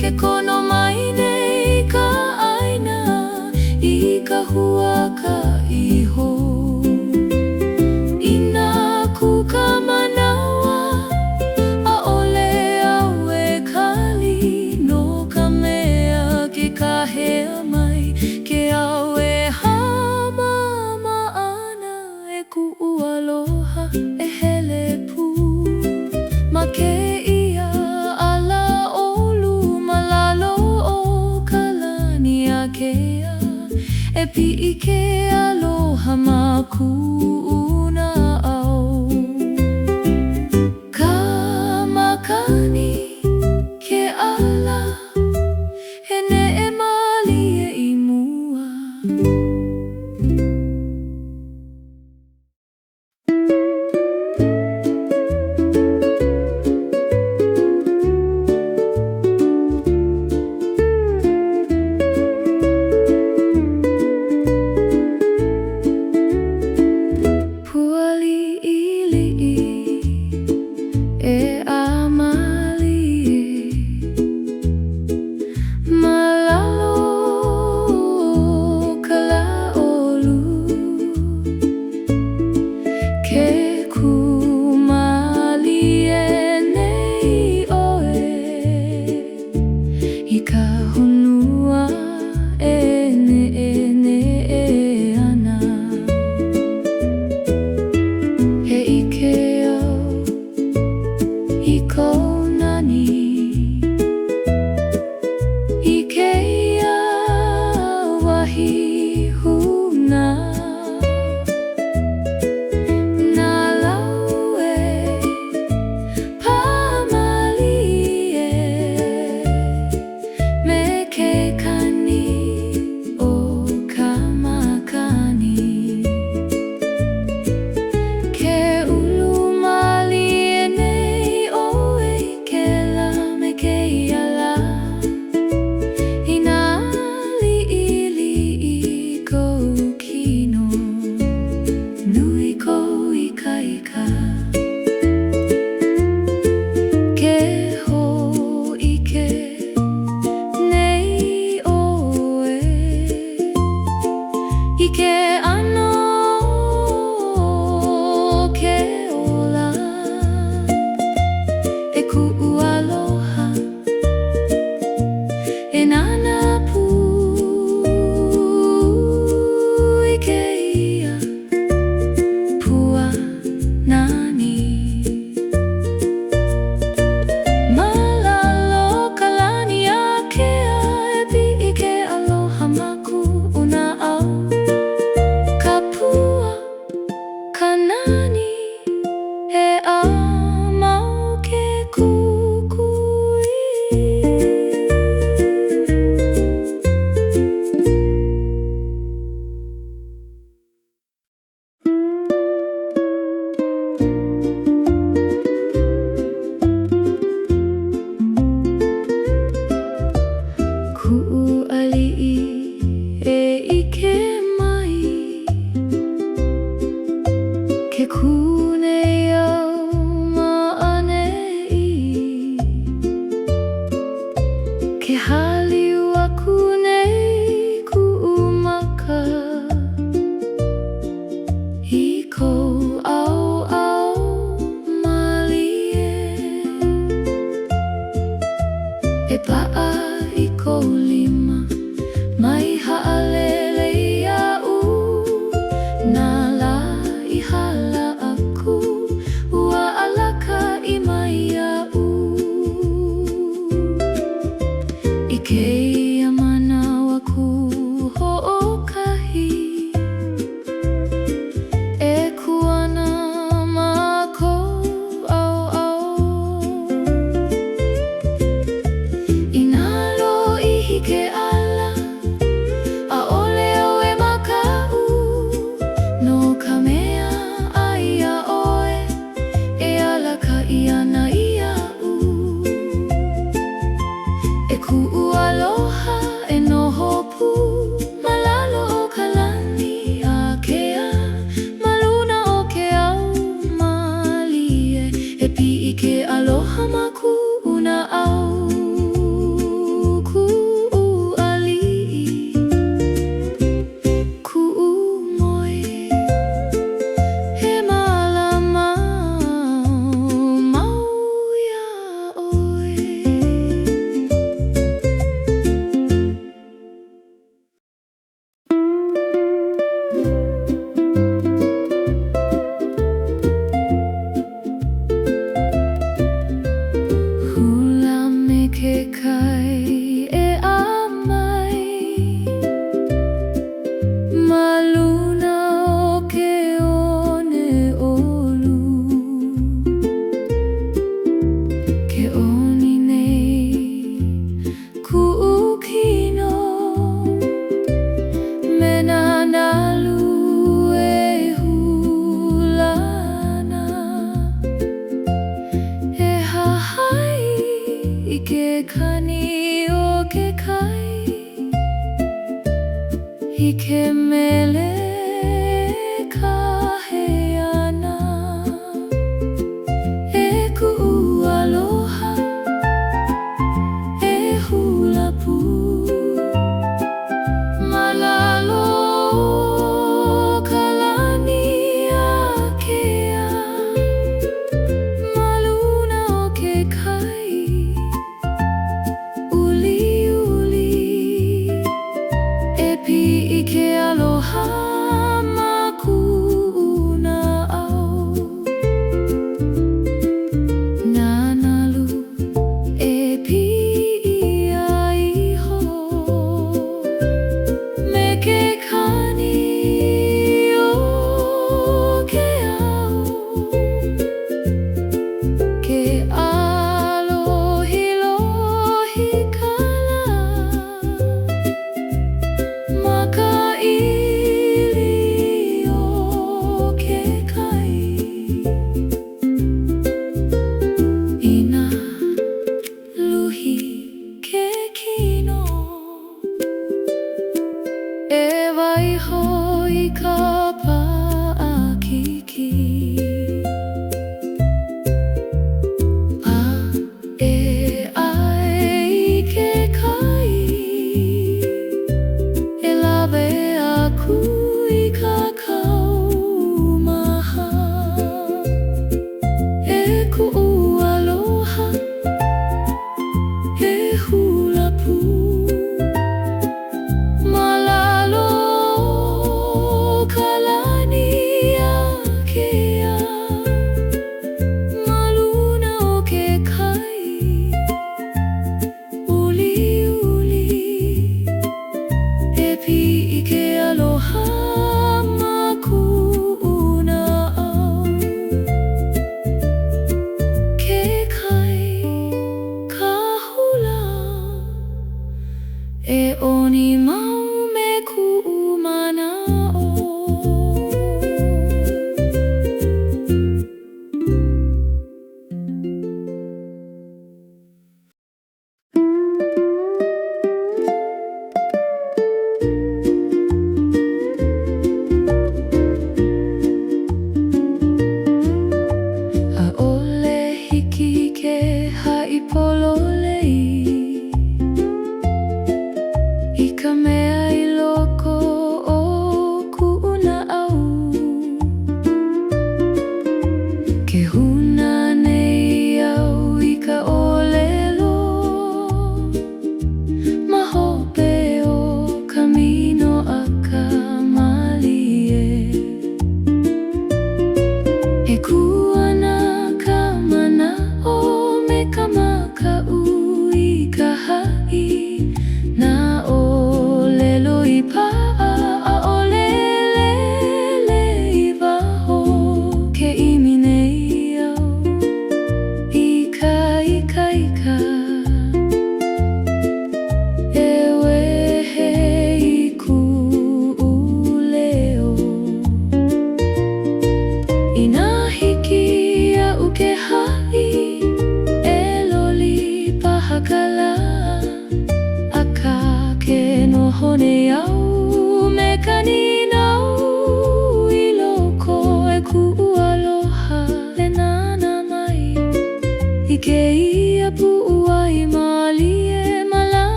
ke kono mai nei ka aina I ka hua ka iho ina ku ka manawa a'ole au e kali no ka mea ke kahea mai ke au e hamama ana e ku'u aloha e hele pu ma ke ia ala olu malalo o ka lani akea e pi'i ke aloha ma ku'u na au ka makani ke ala he ne'e malie I mua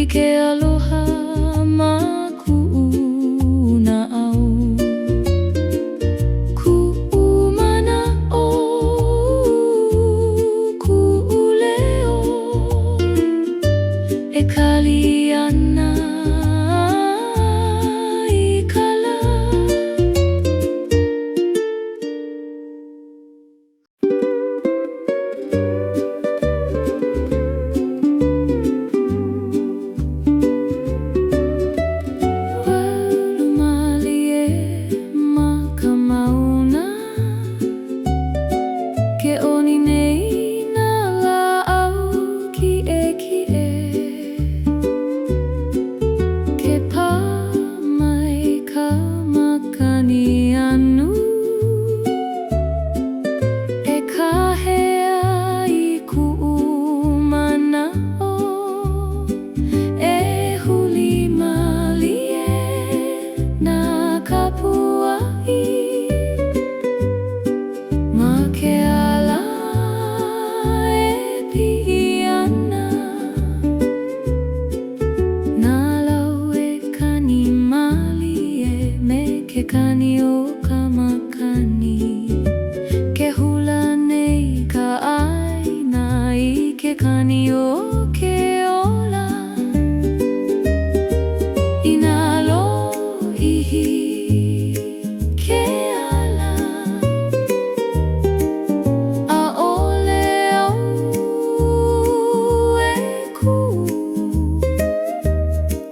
ike aloha ma ku'una au. Ku'umana o ku'uleo e kaliana i kala. Ke oni nei nā lā'au ki'eki'e, ke pā mai ka makani anu, e kahea i ku'umana o, e huli malie nā kapua'i. Ma ke ala e pi'i ana, nā lau e kani malie me ke kani o ka makani. Ke hula nei ka aina i ke kani o ke ola, i nā lo'ihi ke ala.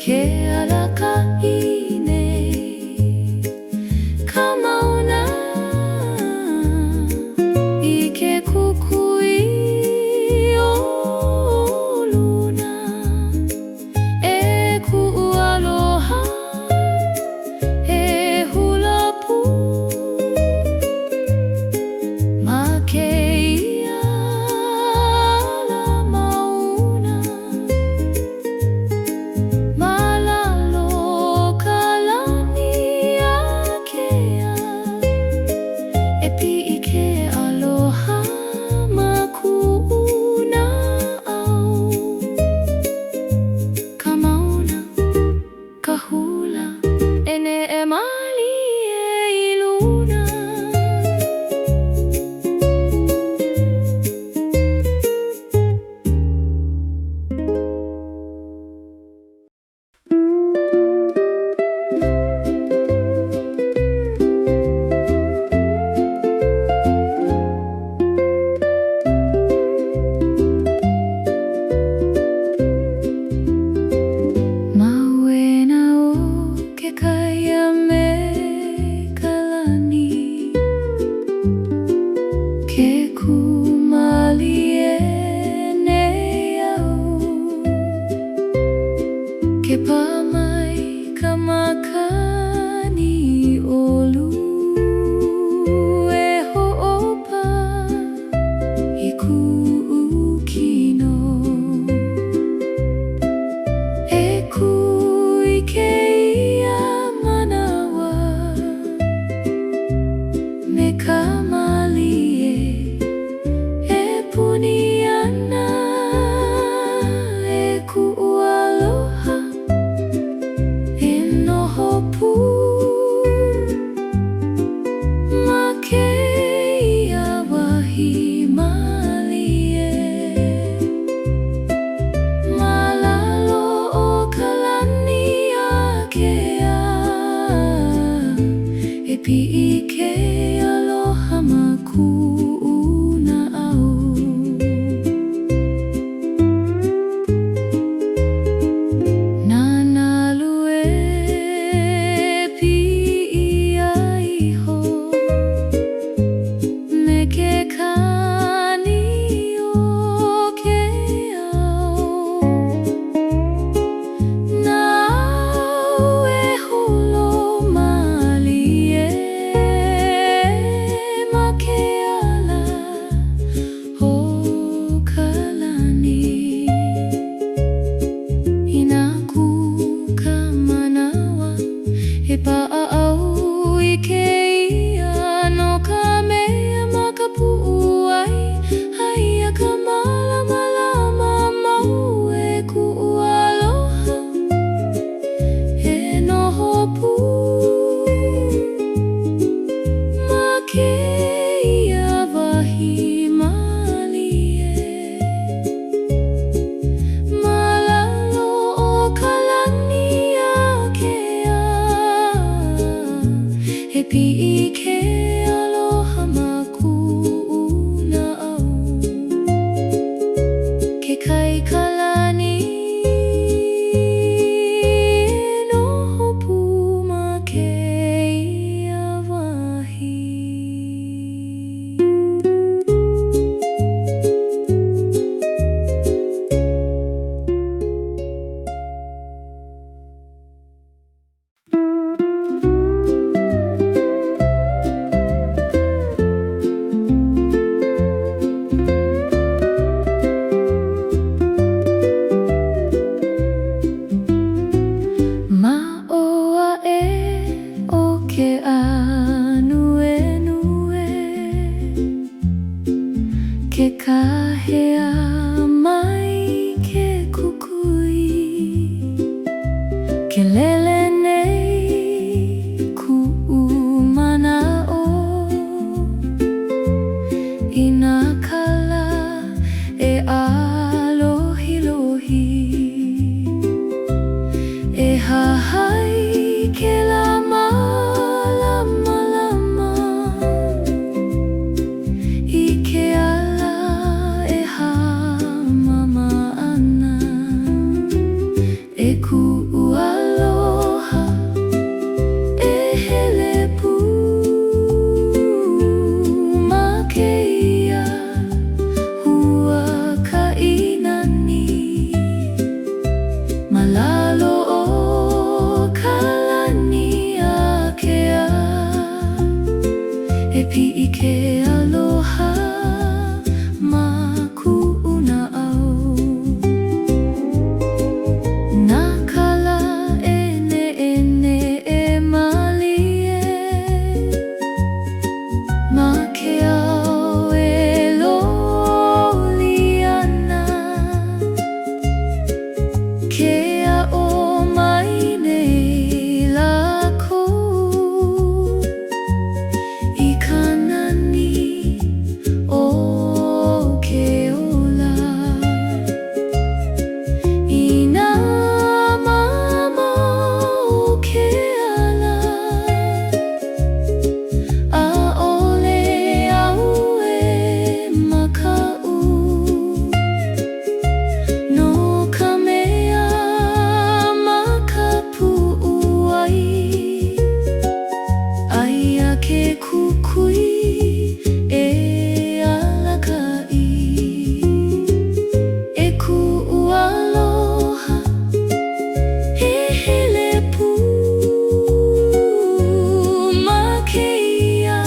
Ke alaka'i nei ka mauna i ke kukui o luna, e ku'u aloha e hula pu. Ma ke ia ala mauna, malalo ka lani akea, e pi'i ke aloha ma ku'una au. Ka mauna, ka hula, e ne'e malie i luna. Mauena o ke kaia me ka lani, ke kumalie nei au, ke pā mai ka makani olu, e ho'opa i ku'u kino. E kui ke ia manawa me ka malie, e puni ana e ku'u aloha, e noho pu. Ma ke ia wahi malie, malalo o ka lani akea, e pi'i ke aloha ma ku'una au. Nana lue pi'i ai ho, me ke kani o ke au. Nau e holo malie, ma ke ike aloha maku'una au ke kaikalani no hopu ma keia wahi. Ke kahea mai ke kukui, ke lele nei ku'u mana'o i nā kala e alohilohi e hahai ke lama i ke e ku'u aloha e hele pū ma keia huakainani malalo o kalani akea e pi'i ke aloha ma ku'una au. Ke kukui e alakai e ku'u aloha e hele pū ma keia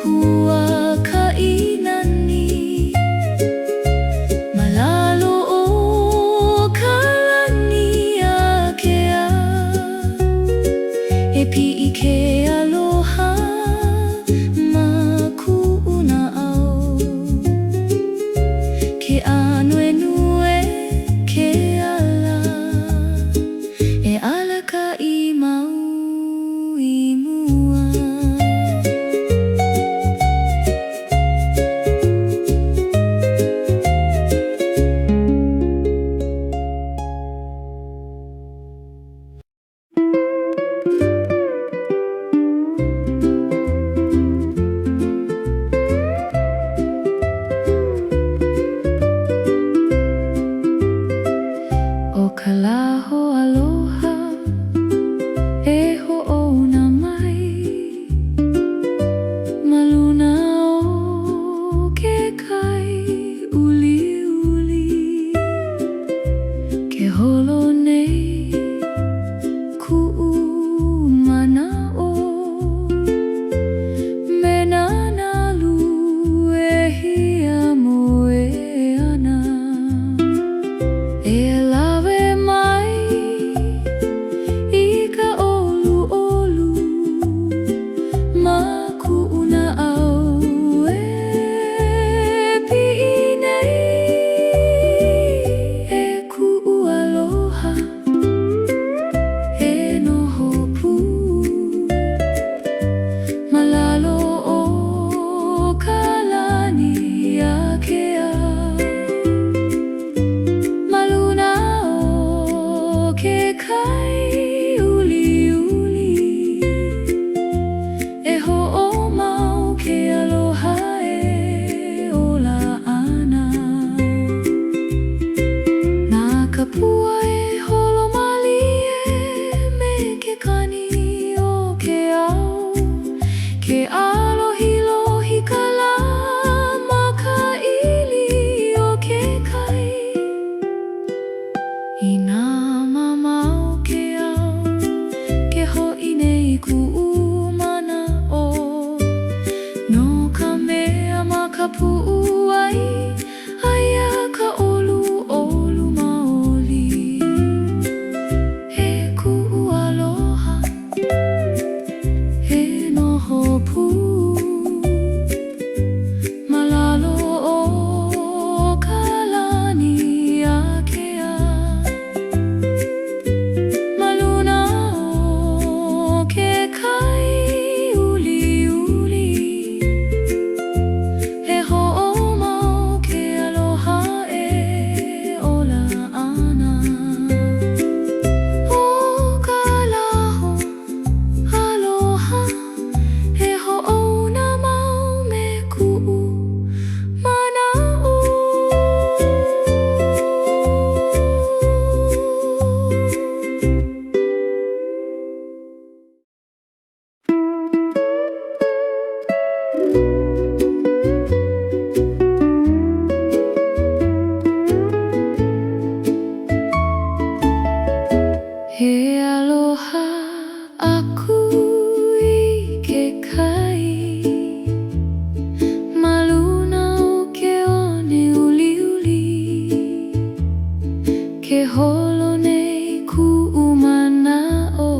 huakainani malalo o kalani akea e pi'i ke aloha Ke alohi kala makaili o ke kai. Ina mamau ke au ke ho'i nei ku'u mana o. No ka mea ma ka pu'u ai aia ka olu olu maoli. He ku'u aloha he noho pu malalo o ka lani a ke a. Maluna o ke kai uli uli. He ho'omau ke aloha e ola ana. O ka laho aloha he ho'ouna mau me ku'u mana'u. He aloha aku I ke kai. Maluna o ke one uli uli. Ke holo nei ku'u mana'o.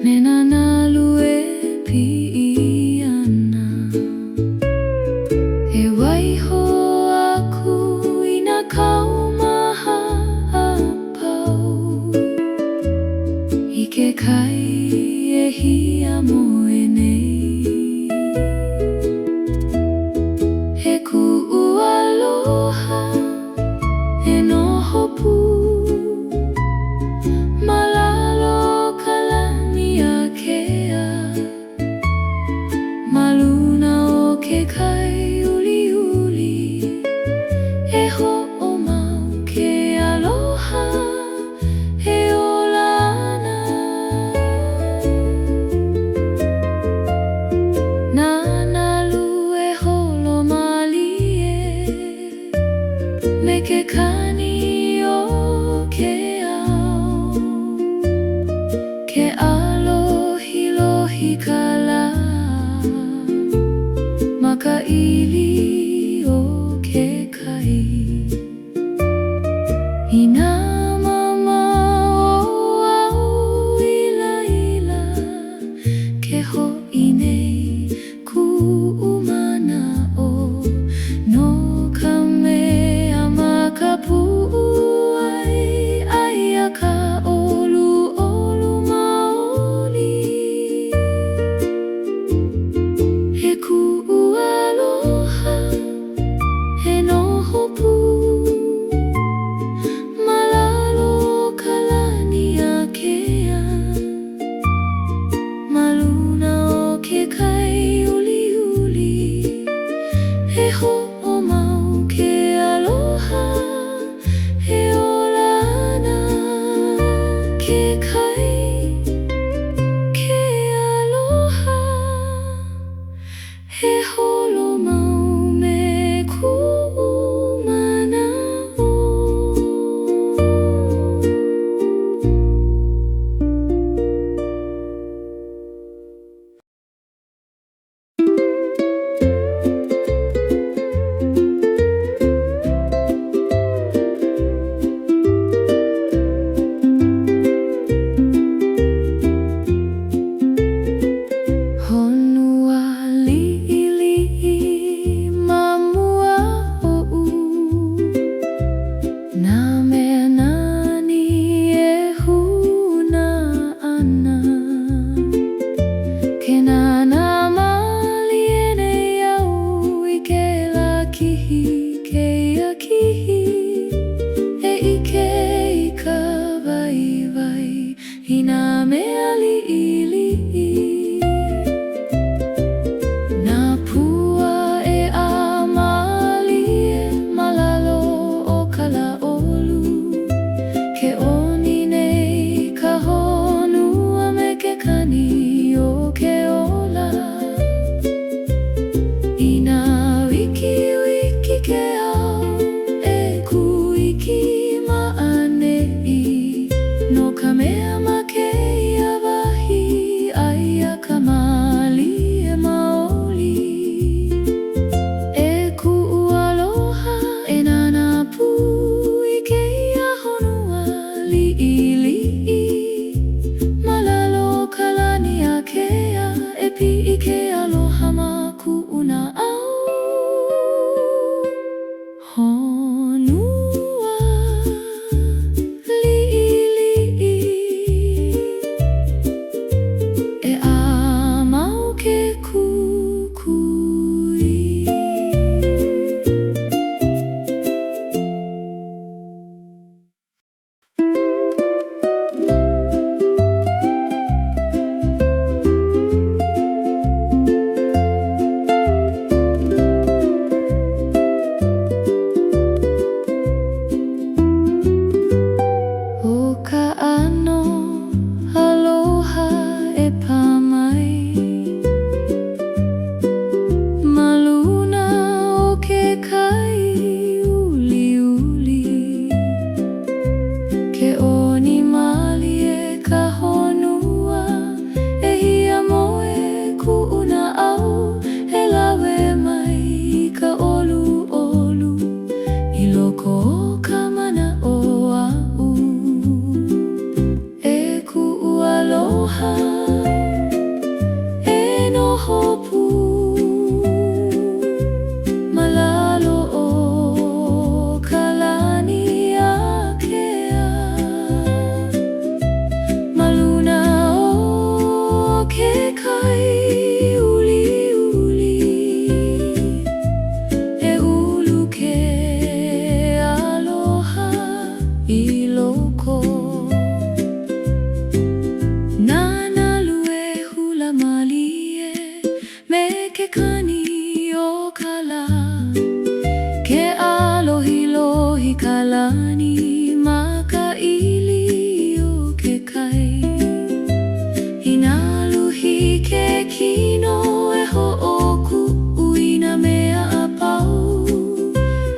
Me nanalu e pi'i ana. E waiho aku I nā kaumaha apau. I ke kai e hia moe nei. He ku'u aloha e noho pu. Malalo ka lani a ke a. Maluna o ke kai uli uli. E ho'omau ke aloha he ola ana. Nanalu e holo malie me ke kani o ke ao. Ke alohi lohi kala makaili o ke kai. Ina mamau au ila ila ke ho'i nei ku'u mana'o. No ka mea ma ka pu'u ai aia ka olu olu maoli. He ku'u aloha he noho pu. Malalo ka lani a ke a. Maluna o ke kai uli uli. He ho'omau ke aloha he ola ana. Ke kai ke aloha he holo mau me ku'u mana'u. Honua li'ili'i mamua o'u. Nā mea nani e huna ana. Ke nana mali e nei au I ke la kihi keia kihi. E ike I ka vai vai I nā mea li'ili'i. Nā pua e a mali e malalo o ka laolu. Ke oni nei ka honua me ke kani o ke ola. kino e ho'oku uina mea a pau.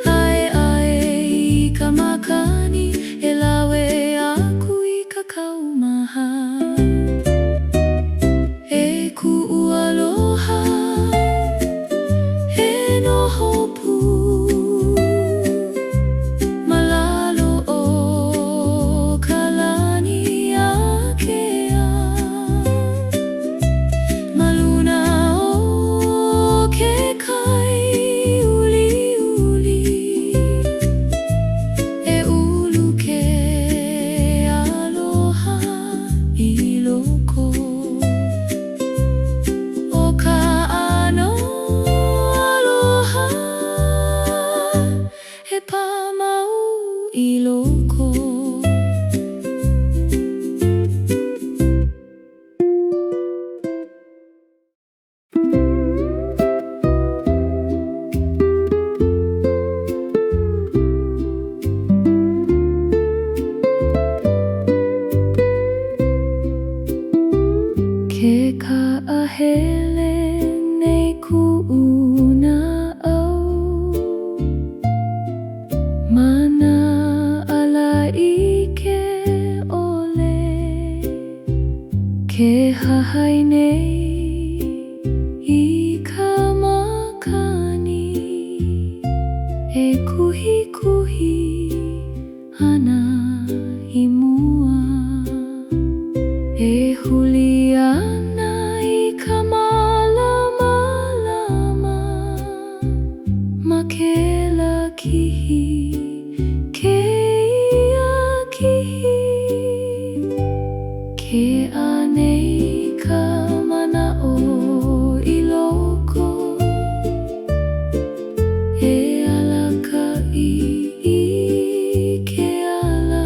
Ae ae I ka makani e lawe aku I ka kaumaha. E ku'u aloha e noho pu. Malalo o ka lani akea. Maluna o ke kai uli uli. E ulu ke aloha I loko. O ka ano aloha he pa mau I loko. Ke ka'ahele nei ku'u na au. Mana ala I ke ole. Ke hahai nei I ka makani. E kuhi kuhi ana I mua. E huli ana I ka malama lama. Ma ke la kihi ke ia kihi. Ke anei ka mana'o I loko. E alaka I ke ala.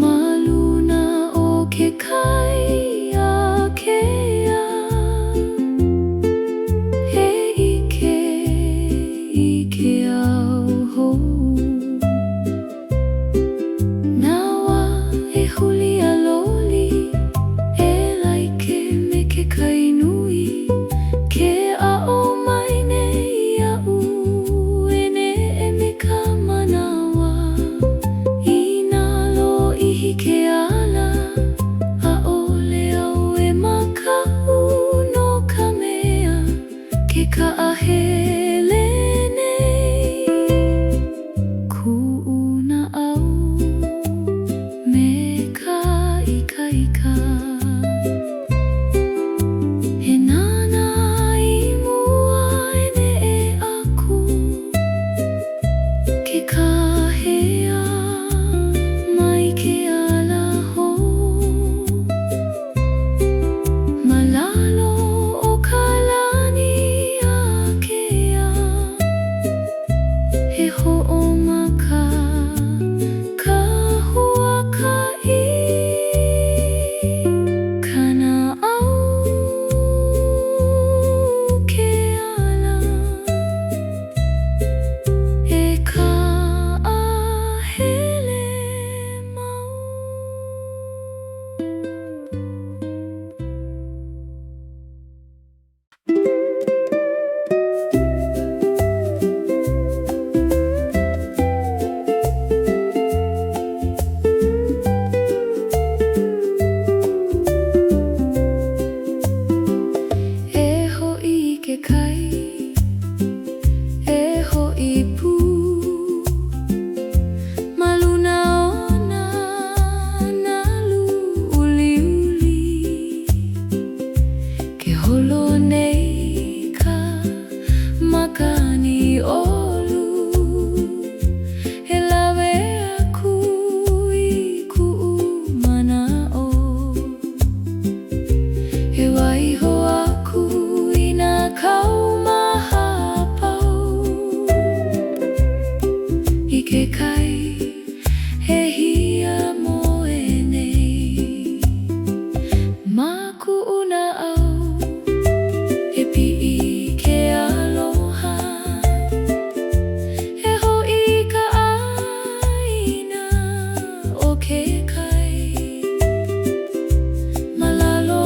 Maluna o ke kai akea. He ike au hou. Nawa e huli a loli. E laike me ke kai nui. Ke a'o mai nei a'u. E me ka manawa. I nā lo'ihi ke ala. A'ole au e maka'u no ka mea. Ke ka'ahele nei. Ku'u na au me ka ika ika. He nana I mua e ne'e aku. Ke kahea mai ke ala hou. Malalo o ka lani akea. He ho'omaka ka huaka'i. Kana au ke ala. E ka'ahele mau. E ho'i ke kai. E ho'i pu. Maluna ona nalu uli uli. Ke holo nei ka makani olu. E lawe aku I ku'u mana'o. E waiho aku I nā kaumaha pau. I ke kai he hia moe nei. Ma ku'u na au e pi'i ke aloha. E ho'i ka aina o ke kai. Malalo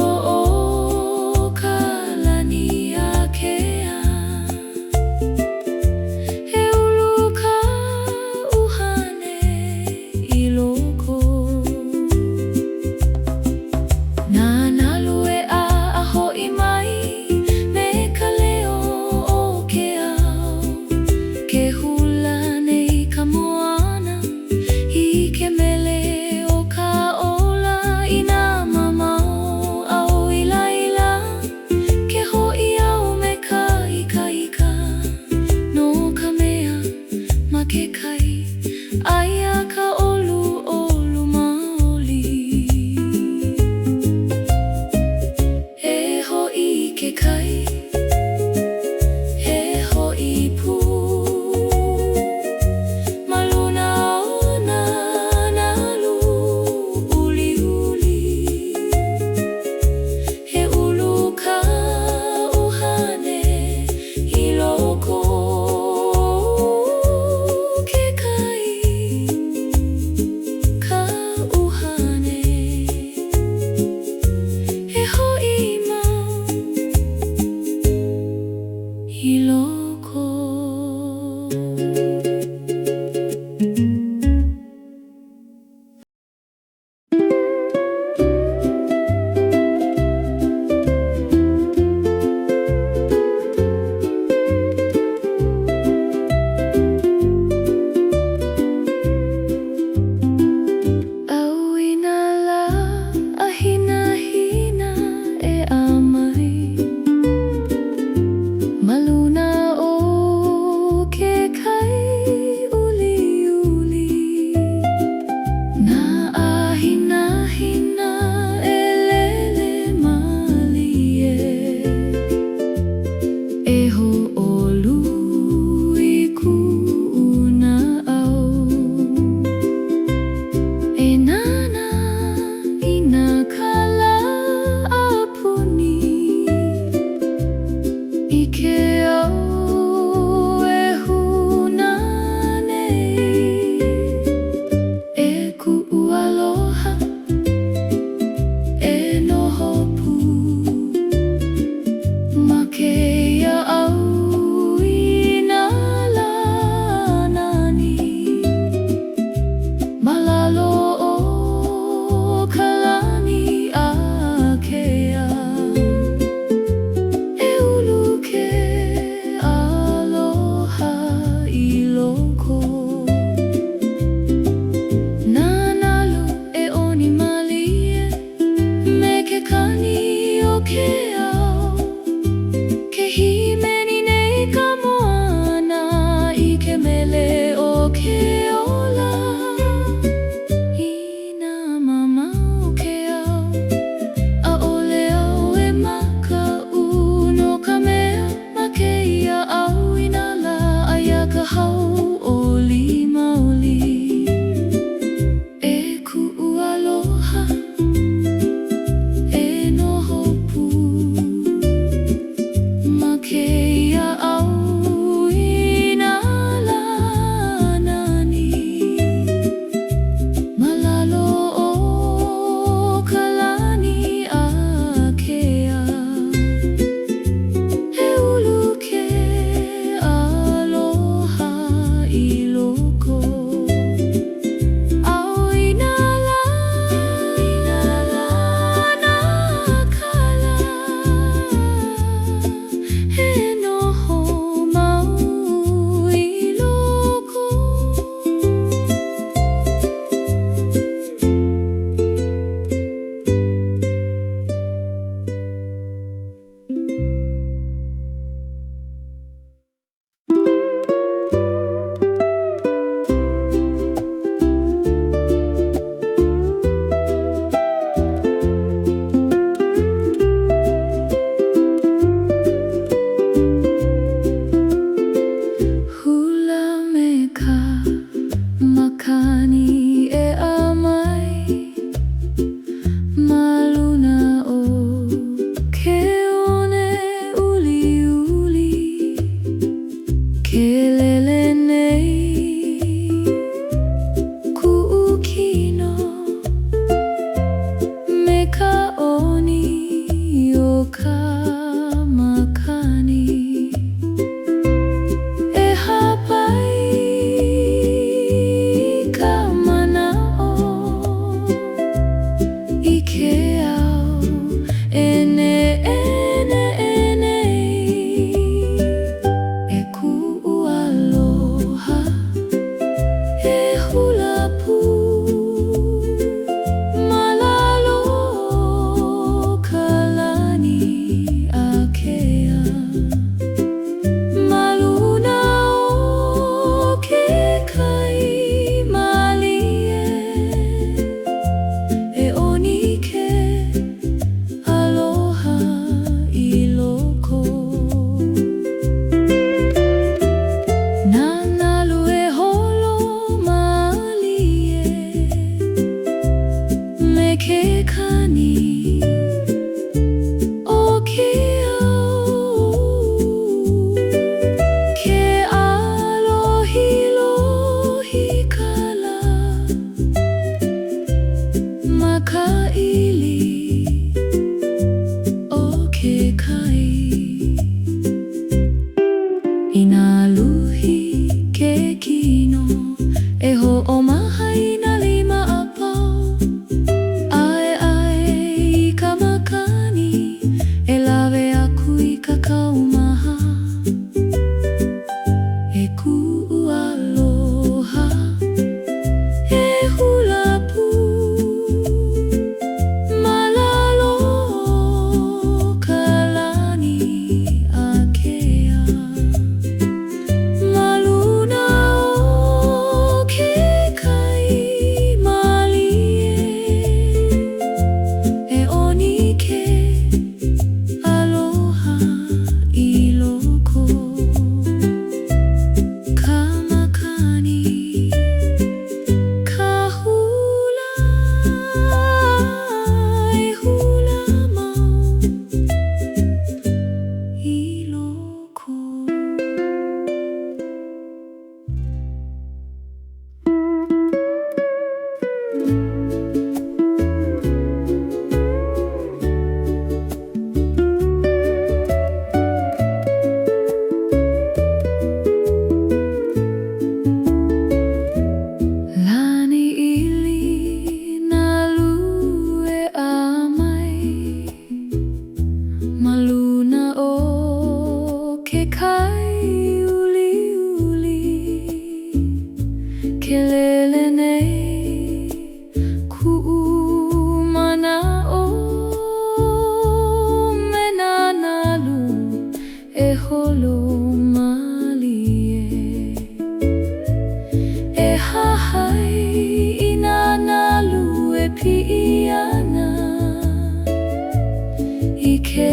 ke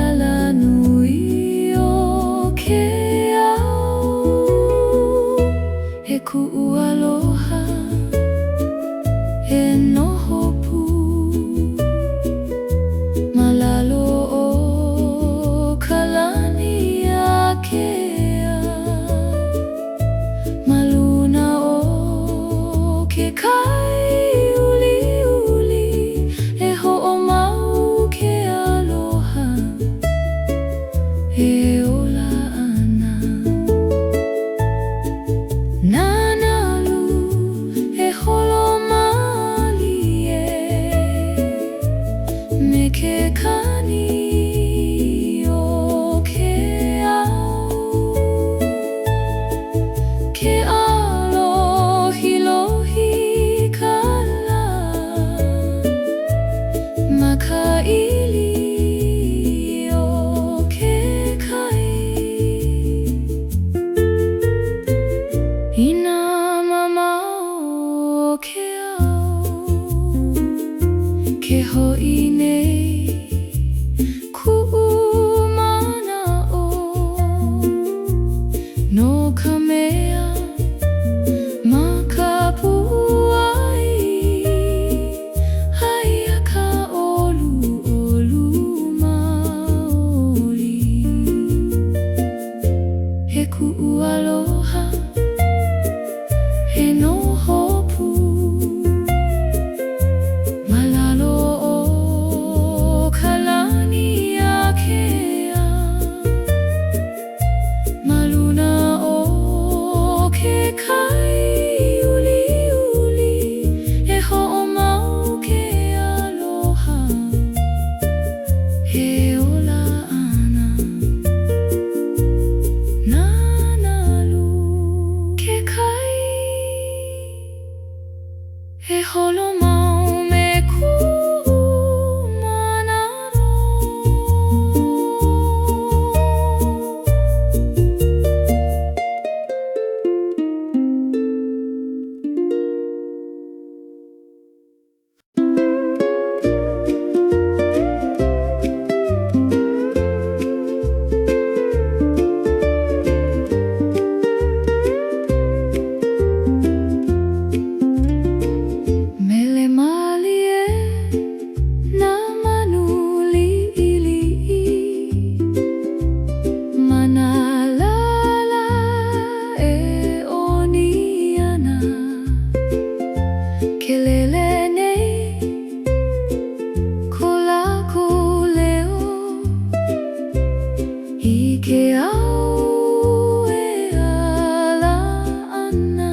ala nui o ke au. E ku'u aloha, e noho pu, malalo o ka lani a kea, maluna o ke kai uli uli, e ho'omau ke aloha, e ola ana. Nanalu e holomali e me ke kani o ke au, ke alohi lohi kala ma ka ili o ke kai. Ina mamao ke au, ke ho'i nei ku'u mana'o, no ka mea ma ka pu'ai, haia ka olu olu maoli. He ku'u aloha, he noho pu, malalo o ka lani a kea, maluna o ke kai uli uli, e ho'omau ke aloha, e ola ana. Nanalu ke kai, e holomau me ku'u manalo. Mele mali e na manuli ili'i, manalala e oni ana, ke lele nei ko lākou leo, i ke au e ala ana,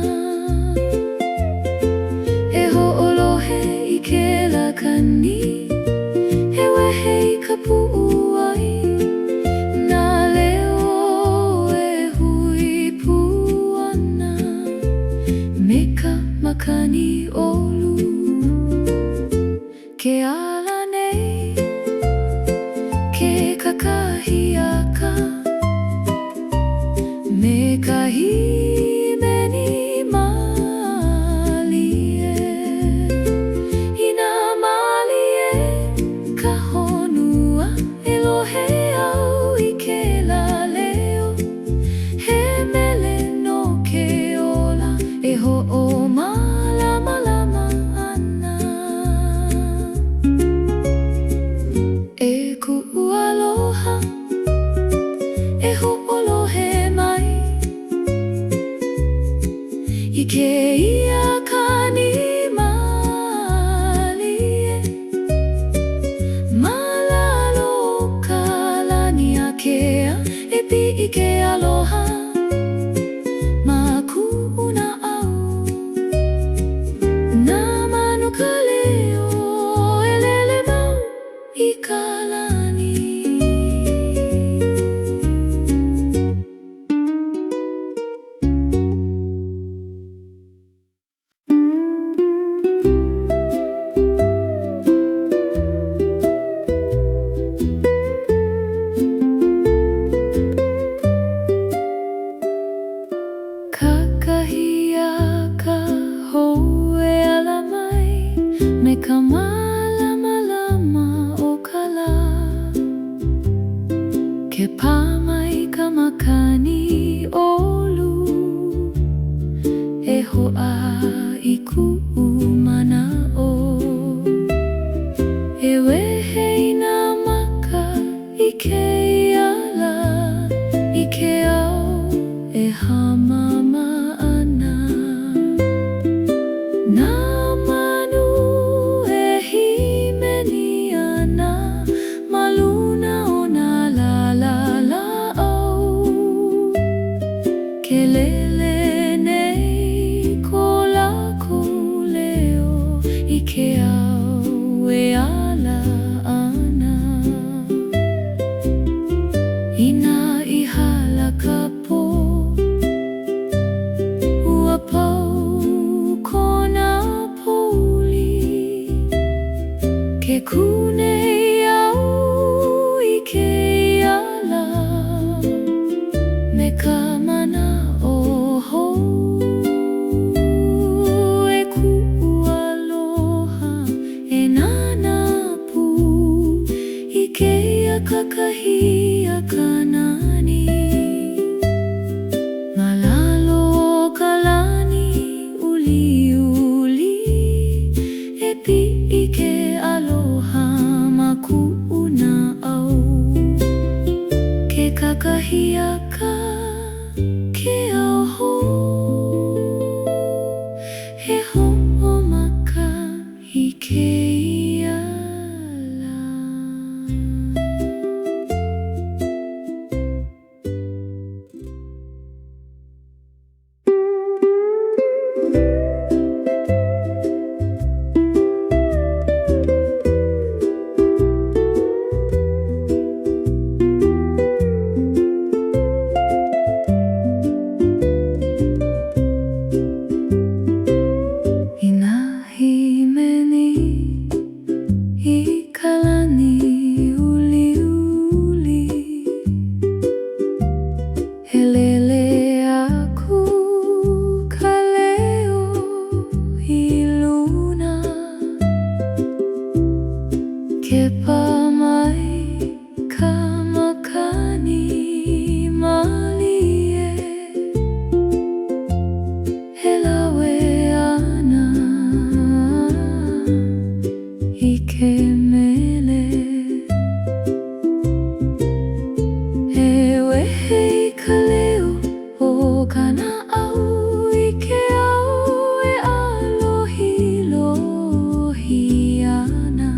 e ho'olohe i ke lakani, he wehe i ka pu'u ai, nā leo e hui pu ana, me ka makani olu, ke ala nei, ke kakahi aka, me ka himeni mali e. Ina mali e ka honua, e lohe au i ke la leo, he mele no ke ola, e ho'omalama lama ana. E ku'u aloha, e ho'olohe mai, i ke ia kani mali e, malalo ka lani a kea, e pi'i ke aloha ma ku'u na au, na manu ka leo e lele mau i ka lani. Ke pamai ka makani olu e ho'a i ku'u mana'o e wehei nā maka i ke iala i ke ao e hamama ana nā manu e himeni ana ma luna o nā ke lele nei ko lākou leo i ke ao e ala ana ina i hala ka po ua pau kona pouli ke kunei au i ke iala me ka mana kakahia kanani malalo kalani uli e pi'i ke aloha ma ku'una au ke kakahia ka ke auho he ho'omaka i ke ke pamai ka makani malie he lawe ana i ke mele e wehei ka leo o kana au i ke au e alohi lohi ana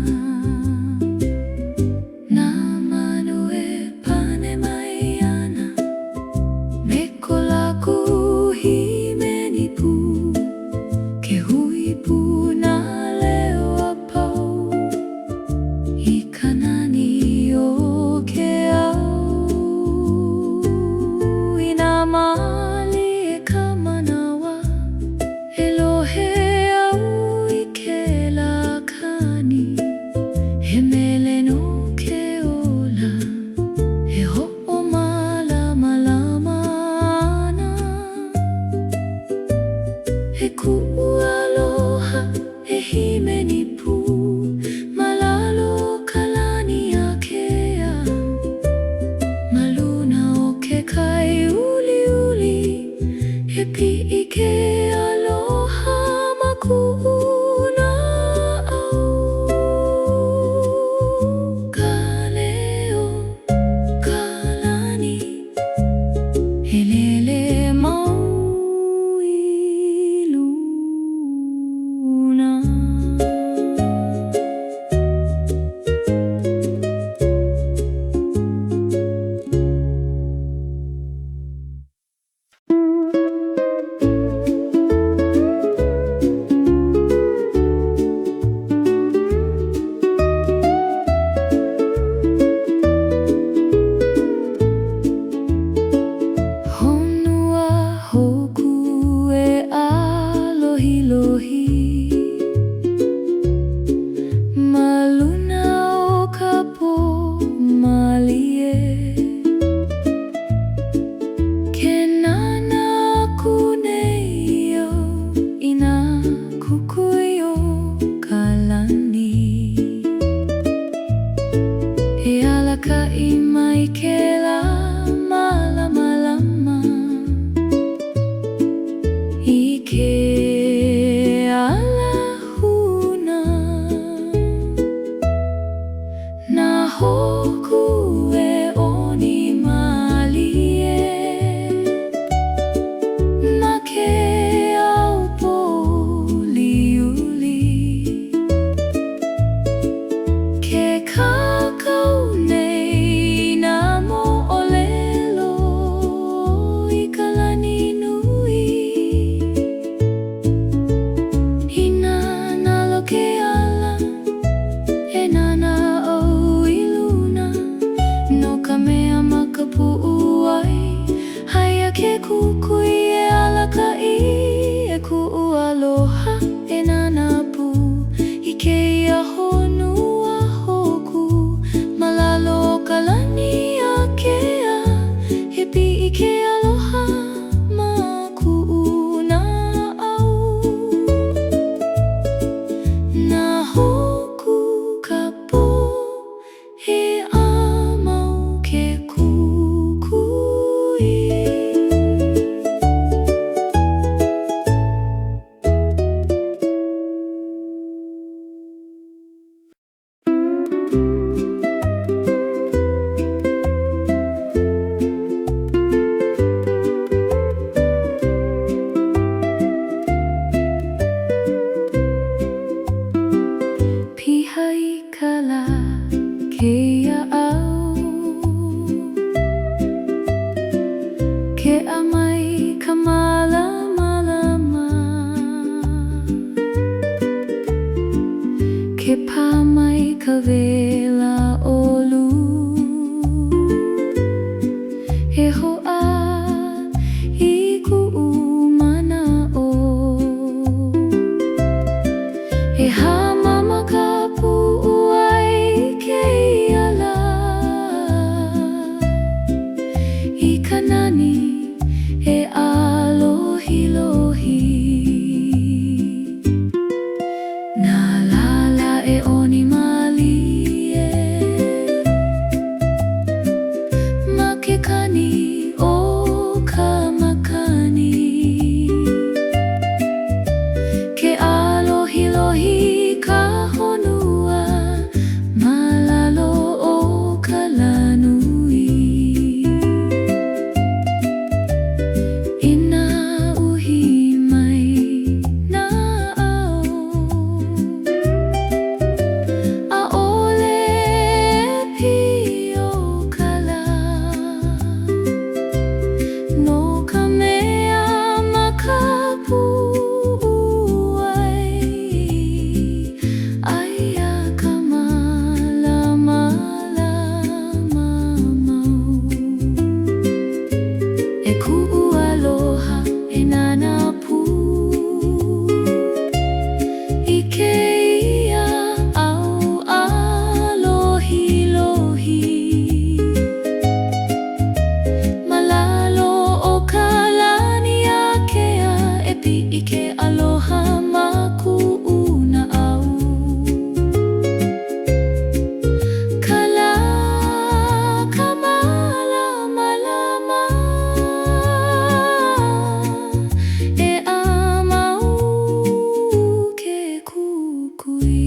e ku'u aloha e himeni pu malalo kalani akea ma luna o ke kai uli e pi'i ke aloha ma ku'una au ka leo kalani he lele mau Ka i mai ke la kawela olu e hoa i ku'umana o e hamama ka pu'uai ke iala i kanani e alohilohi nalala e oni malie makekani o kamakani ke alohilohi ka honua malalo o kalanui ina uhi mai na ao a'ole pio kala no ka mea makapu'uai aia ka malamala mamau e ku'u aloha e nana pu i ke ia au alohilohi malalo o ka lani akea e pi'i ke aloha ma ku'una au kala ka malamalama e amau ke kukui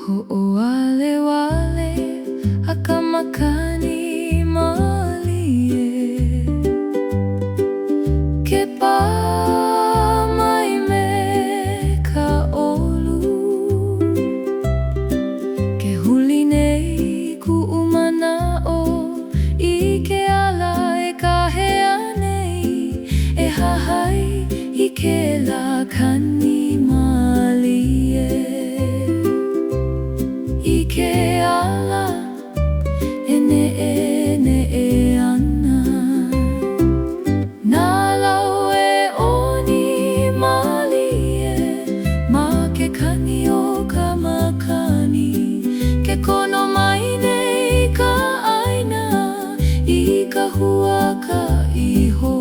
ho'oale wale akamakani malie ke pā mai me ka olu ke huli nei ku'umana'o i ke ala e kahea nei e hahai i ke lakani malie i ke ala e ne'e ana nā lau e oni malie ma ke kani o ka makani ke kono mai nei ka aina i ka huaka iho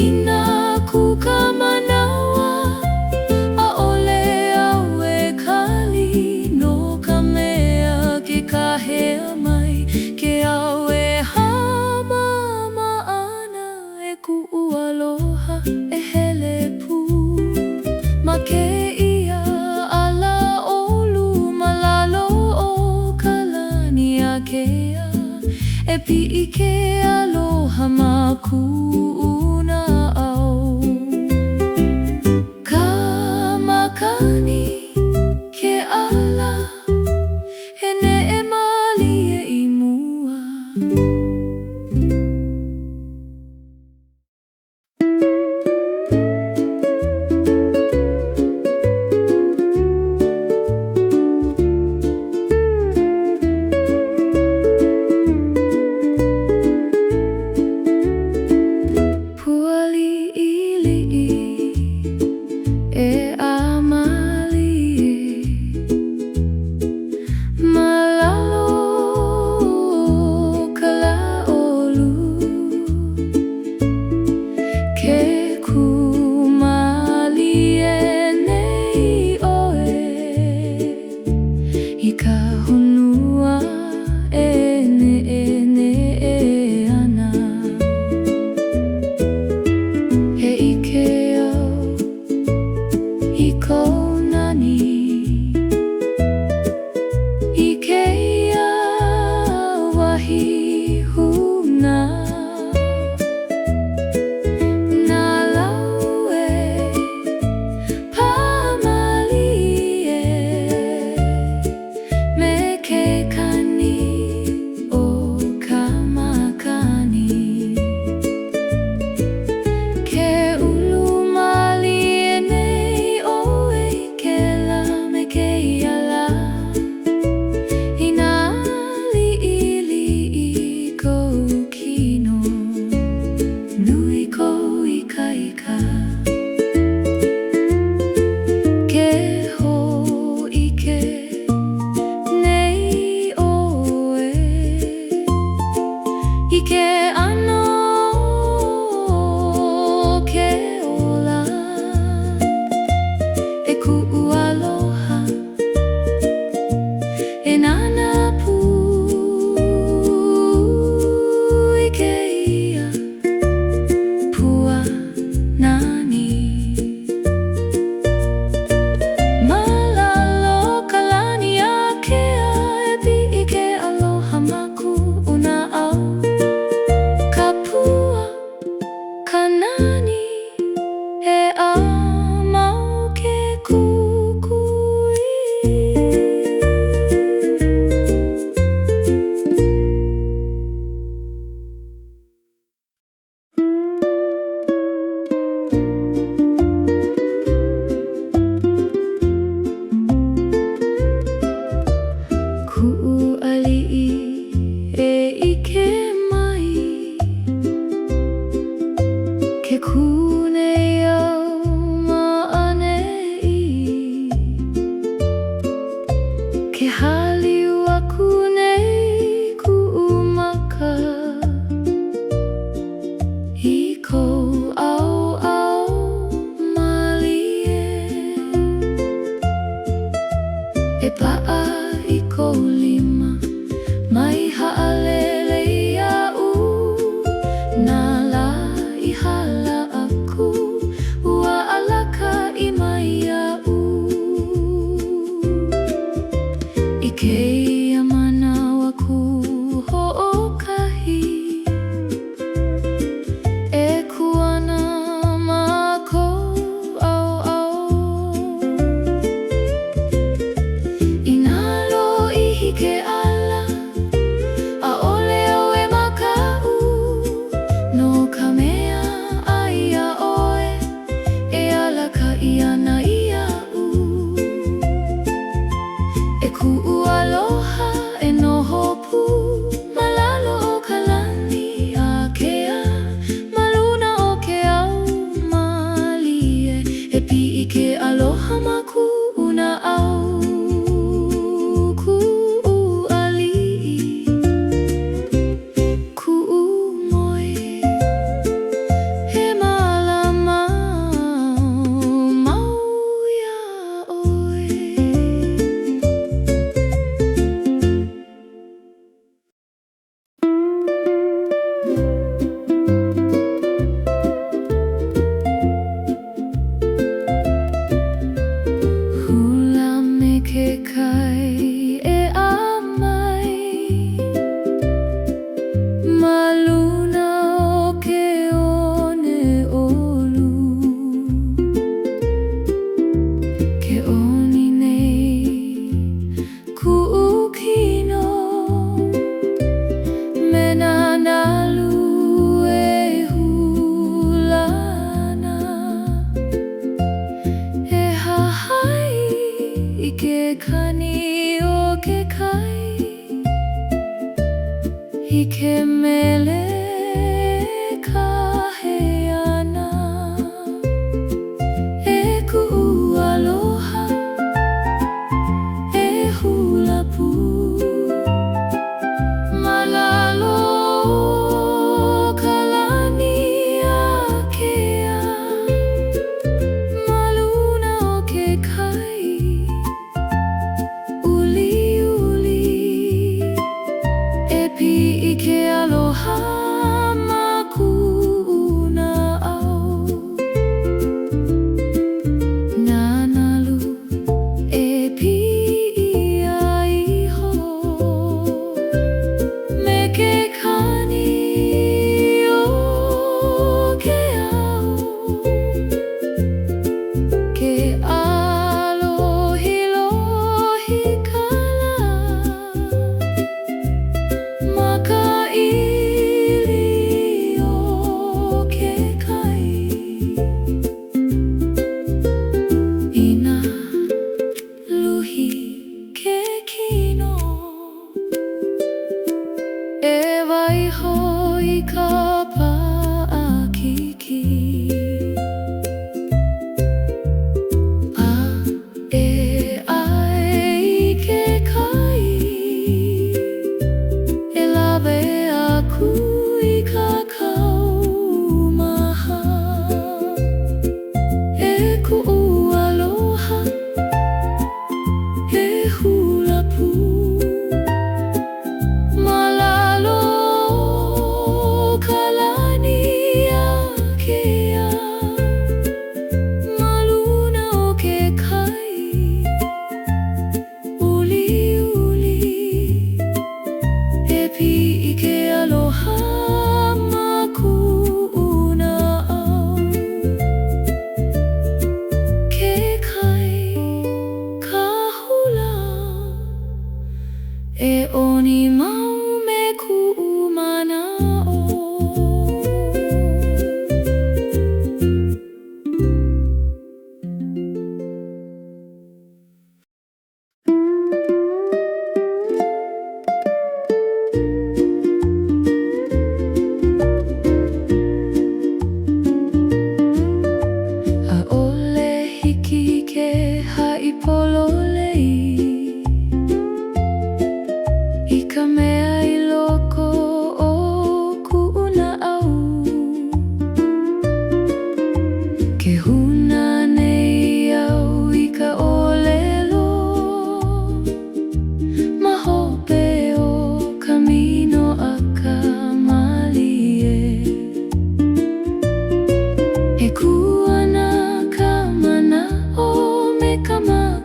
ina kuka manawa a'ole au e kali no ka mea ke kahea mai ke au e hamama ana e ku'u aloha e hele pu ma ke ia ala olu malalo o ka lani akea e pi'i ke aloha ma ku'una au ka makani ke ala e ne'e malie i mua puali ili'i e amalie malalo ka la'olu ke kumalie nei oe i ka honua e ne'e ana he ike au i kou nani i ke ia wahi huna nā lau e pa'a I kou lima mai ha'alele ia'u na la I hala aku ua alaka I mai ia'u I keia manawa ku ho'okahi e kuana mākou au I nā lo'i hike ala a'ole au e maka'u no ka mea aia oe e alaka I ana ia'u e ku'u aloha e noho pu malalo o ka lani a kea ma luna o ke au malie e pi'i ke aloha ma ku'u na au ku'u ali'i ku'u moi he malama mau ia oe Hula me ke kai e ʻamai ma luna o ke one olu ke oni nei ku'u kino me nā nalu e hulana e hahai I ke kani o ke kai I ke mele kaheana e ku'u aloha e hula pu malalo o ka lani a kea ma luna o ke kai uli uli e pi'i ke aloha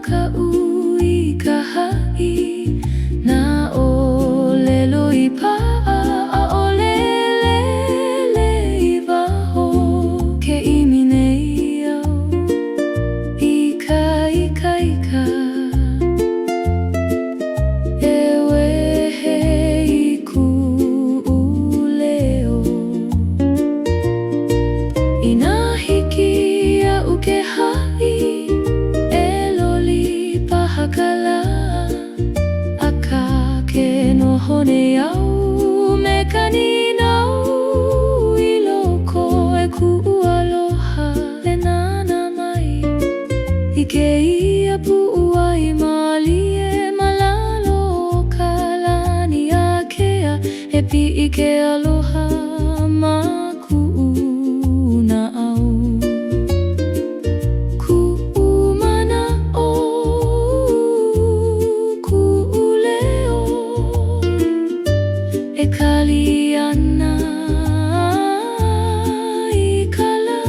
kau I kahai na olelo I pa'a a olelele I waho ke imi nei au ika e wehe I ku'uleo ina hiki a'u ke hai e loli pahakala aka ke nohone au me kaninau I loko e ku'ualoha e nana mai I ke ia pu'u ai malie malalo kalani akea e pi'i ke aloha ma ku'u na au ku'u mana o ku'uleo e kali ana I kala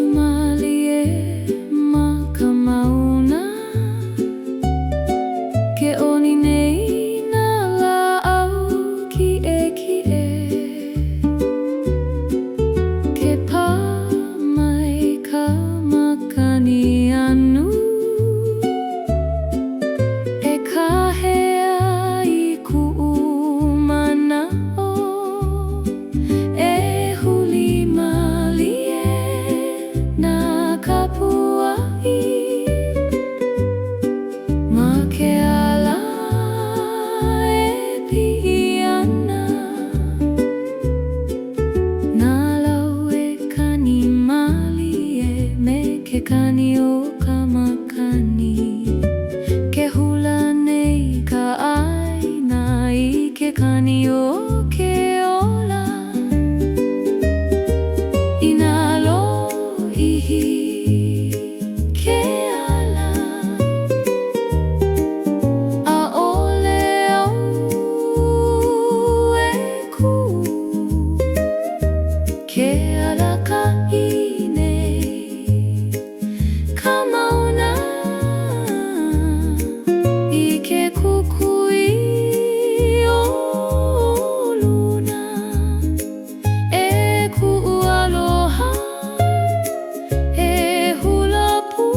Walumalie ma ka mauna ke oni nei na la'au ki'e ke pā mai ka makani anu e kahea I ku'u mana'o e huli malie na kapua'i ma ke ala e pi'i ana na lau e kani malie me ke kani o ka makani ke hula nei ka aina I ke kani o ke ola ina lo'ihi ke ala a ole au e ku ke ala ka'i nei ka mauna I ke kukui o luna e ku'u aloha e hula pu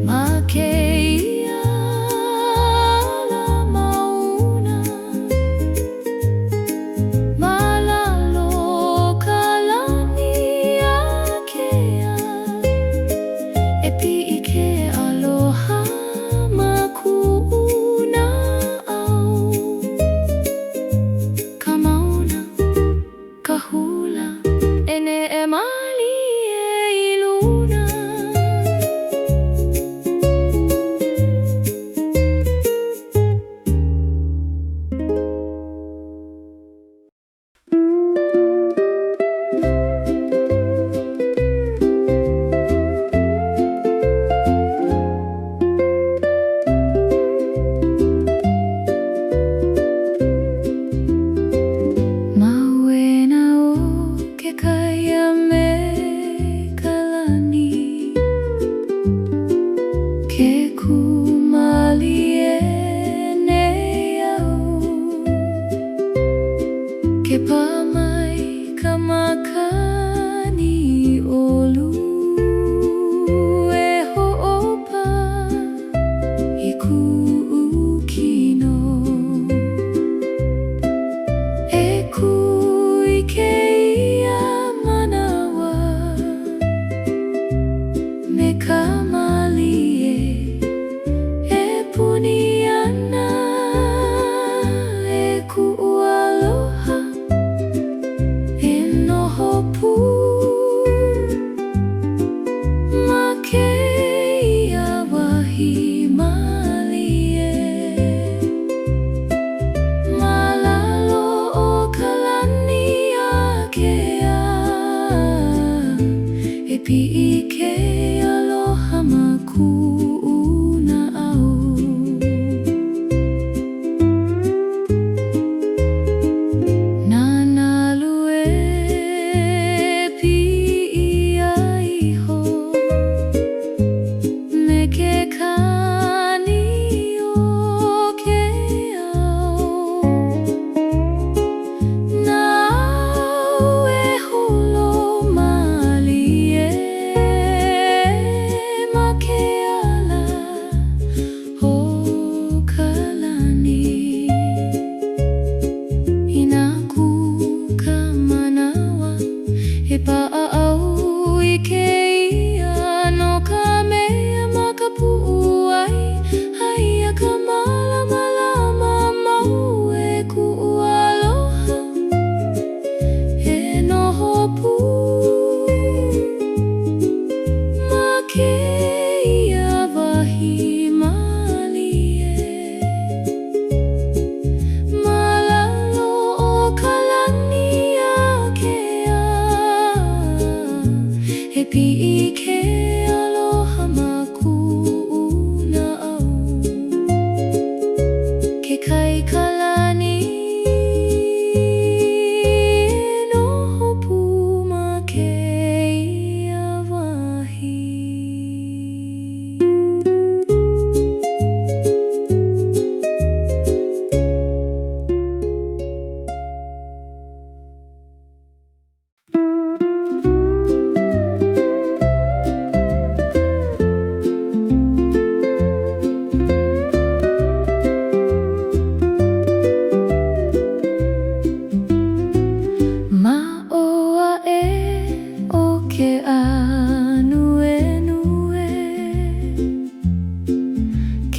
ma ke ia la mauna malalo kalani akea e pi'i ke aloha ma ku'u na au ka mauna ka hula e ne'e malie I luna Mauena o ke kaia me kalani ke kumalie nei au ke pā mai ka makani olu e ho'opa I ku'u kino e kui ke ia manawa me ka malie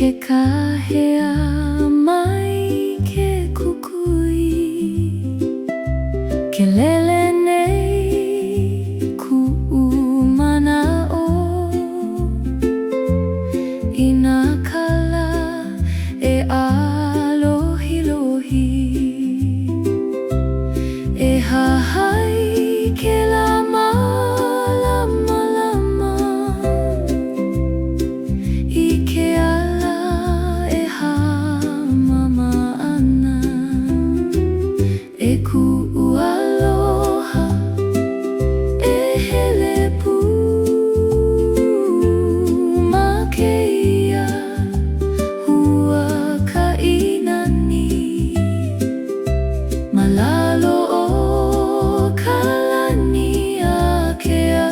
ke kahea mai ke kukui, ke lele nei ku'u mana'o i nā kala e alohilohi, e hahai ke lama lama lama i ke ala e hamama ana, e ku'u aloha e hele pū ma keia hua ka inani, malalo o ka lani a kea,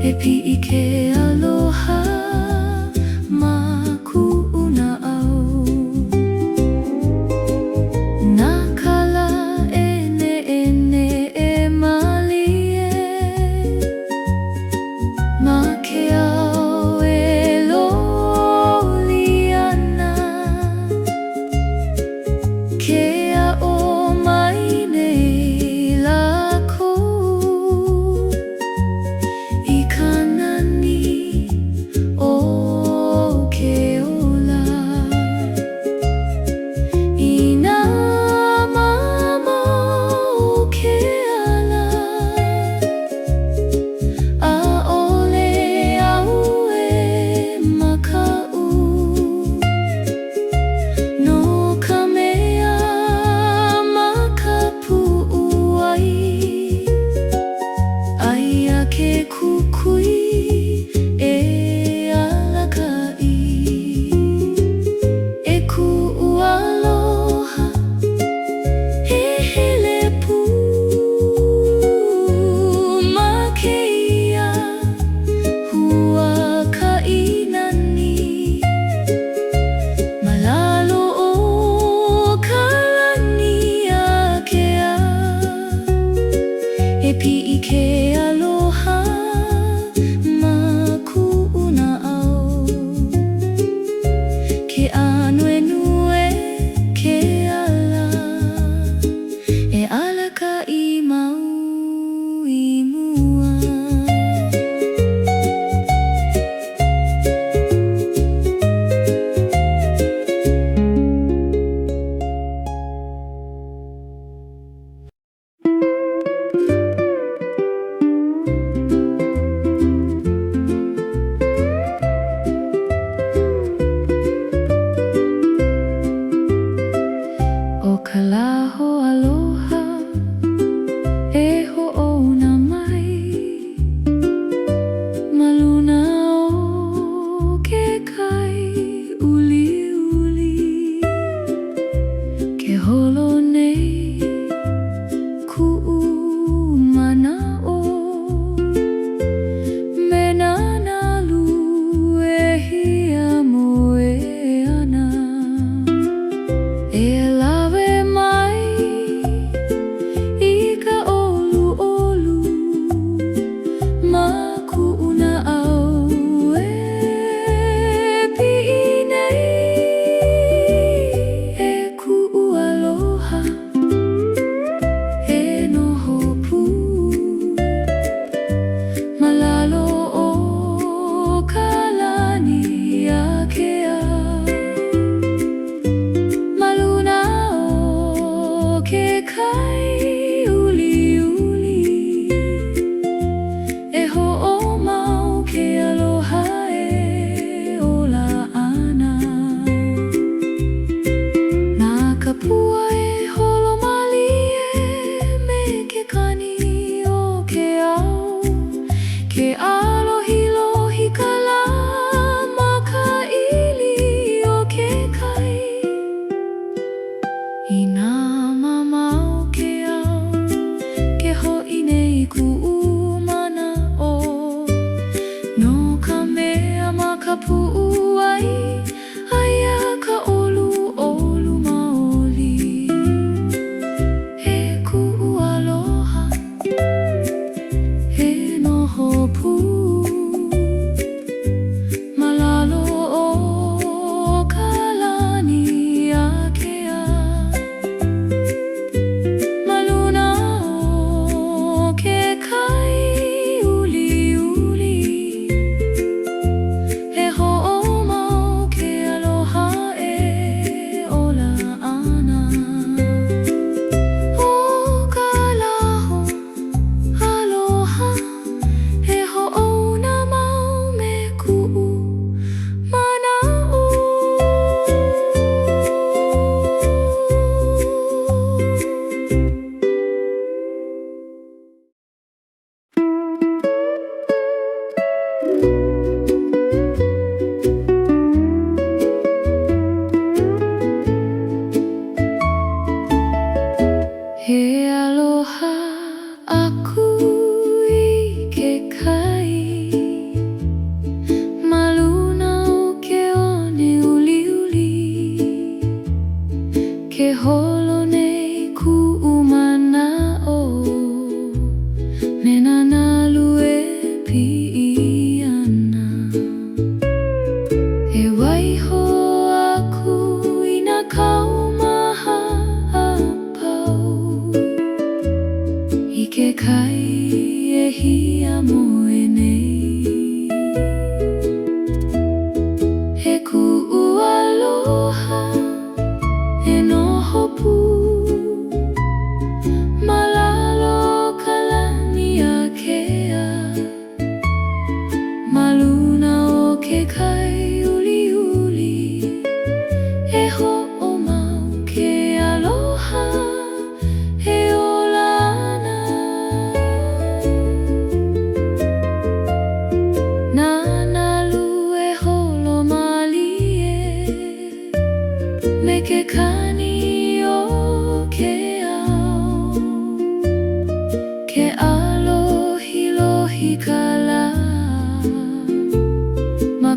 e pi'i ke aloha ma ku'u na'au. Nā kala ene e malie ma ke ao e loli ana, ke a'o mai nei lākou i ka nani o ke ola, i nā mama o ke ala, a'ole au e maka'u, no ka mea ma ka pu'u ai, aia ke kukui e alaka'i, e ku'u aloha e hele pū ma keia hua ka inani, malalo o ka lani a kea, e pi'i ke aloha ma ku'u na'au, ke ānuenue ke ala, e alaka'i mau i mua. O ka laho aloha e ho'ouna mai, maluna o ke kai uli uli, ke holo nei ku'u mana'o, me nā nalu e hiamoe ana, e lawe mai i ka olu olu ma ku'u na'au, e pi'i nei e ku'u aloha e noho pū, malalo o ka lani a kea, maluna o ke kai uli uli, e ho'o mau ke aloha e ola ana, nā kapua e holo malie me ke kani o ke ao, ke alohilohi ka lā ma ka ili o ke kai, i nā mama o ke ao, ke ho'i nei ku'u mana'o, no ka mea ma ka pu'u ai, aia ka olu olu maoli, e ku'u aloha e noho pū, malalo o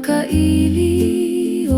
maka iliokekai.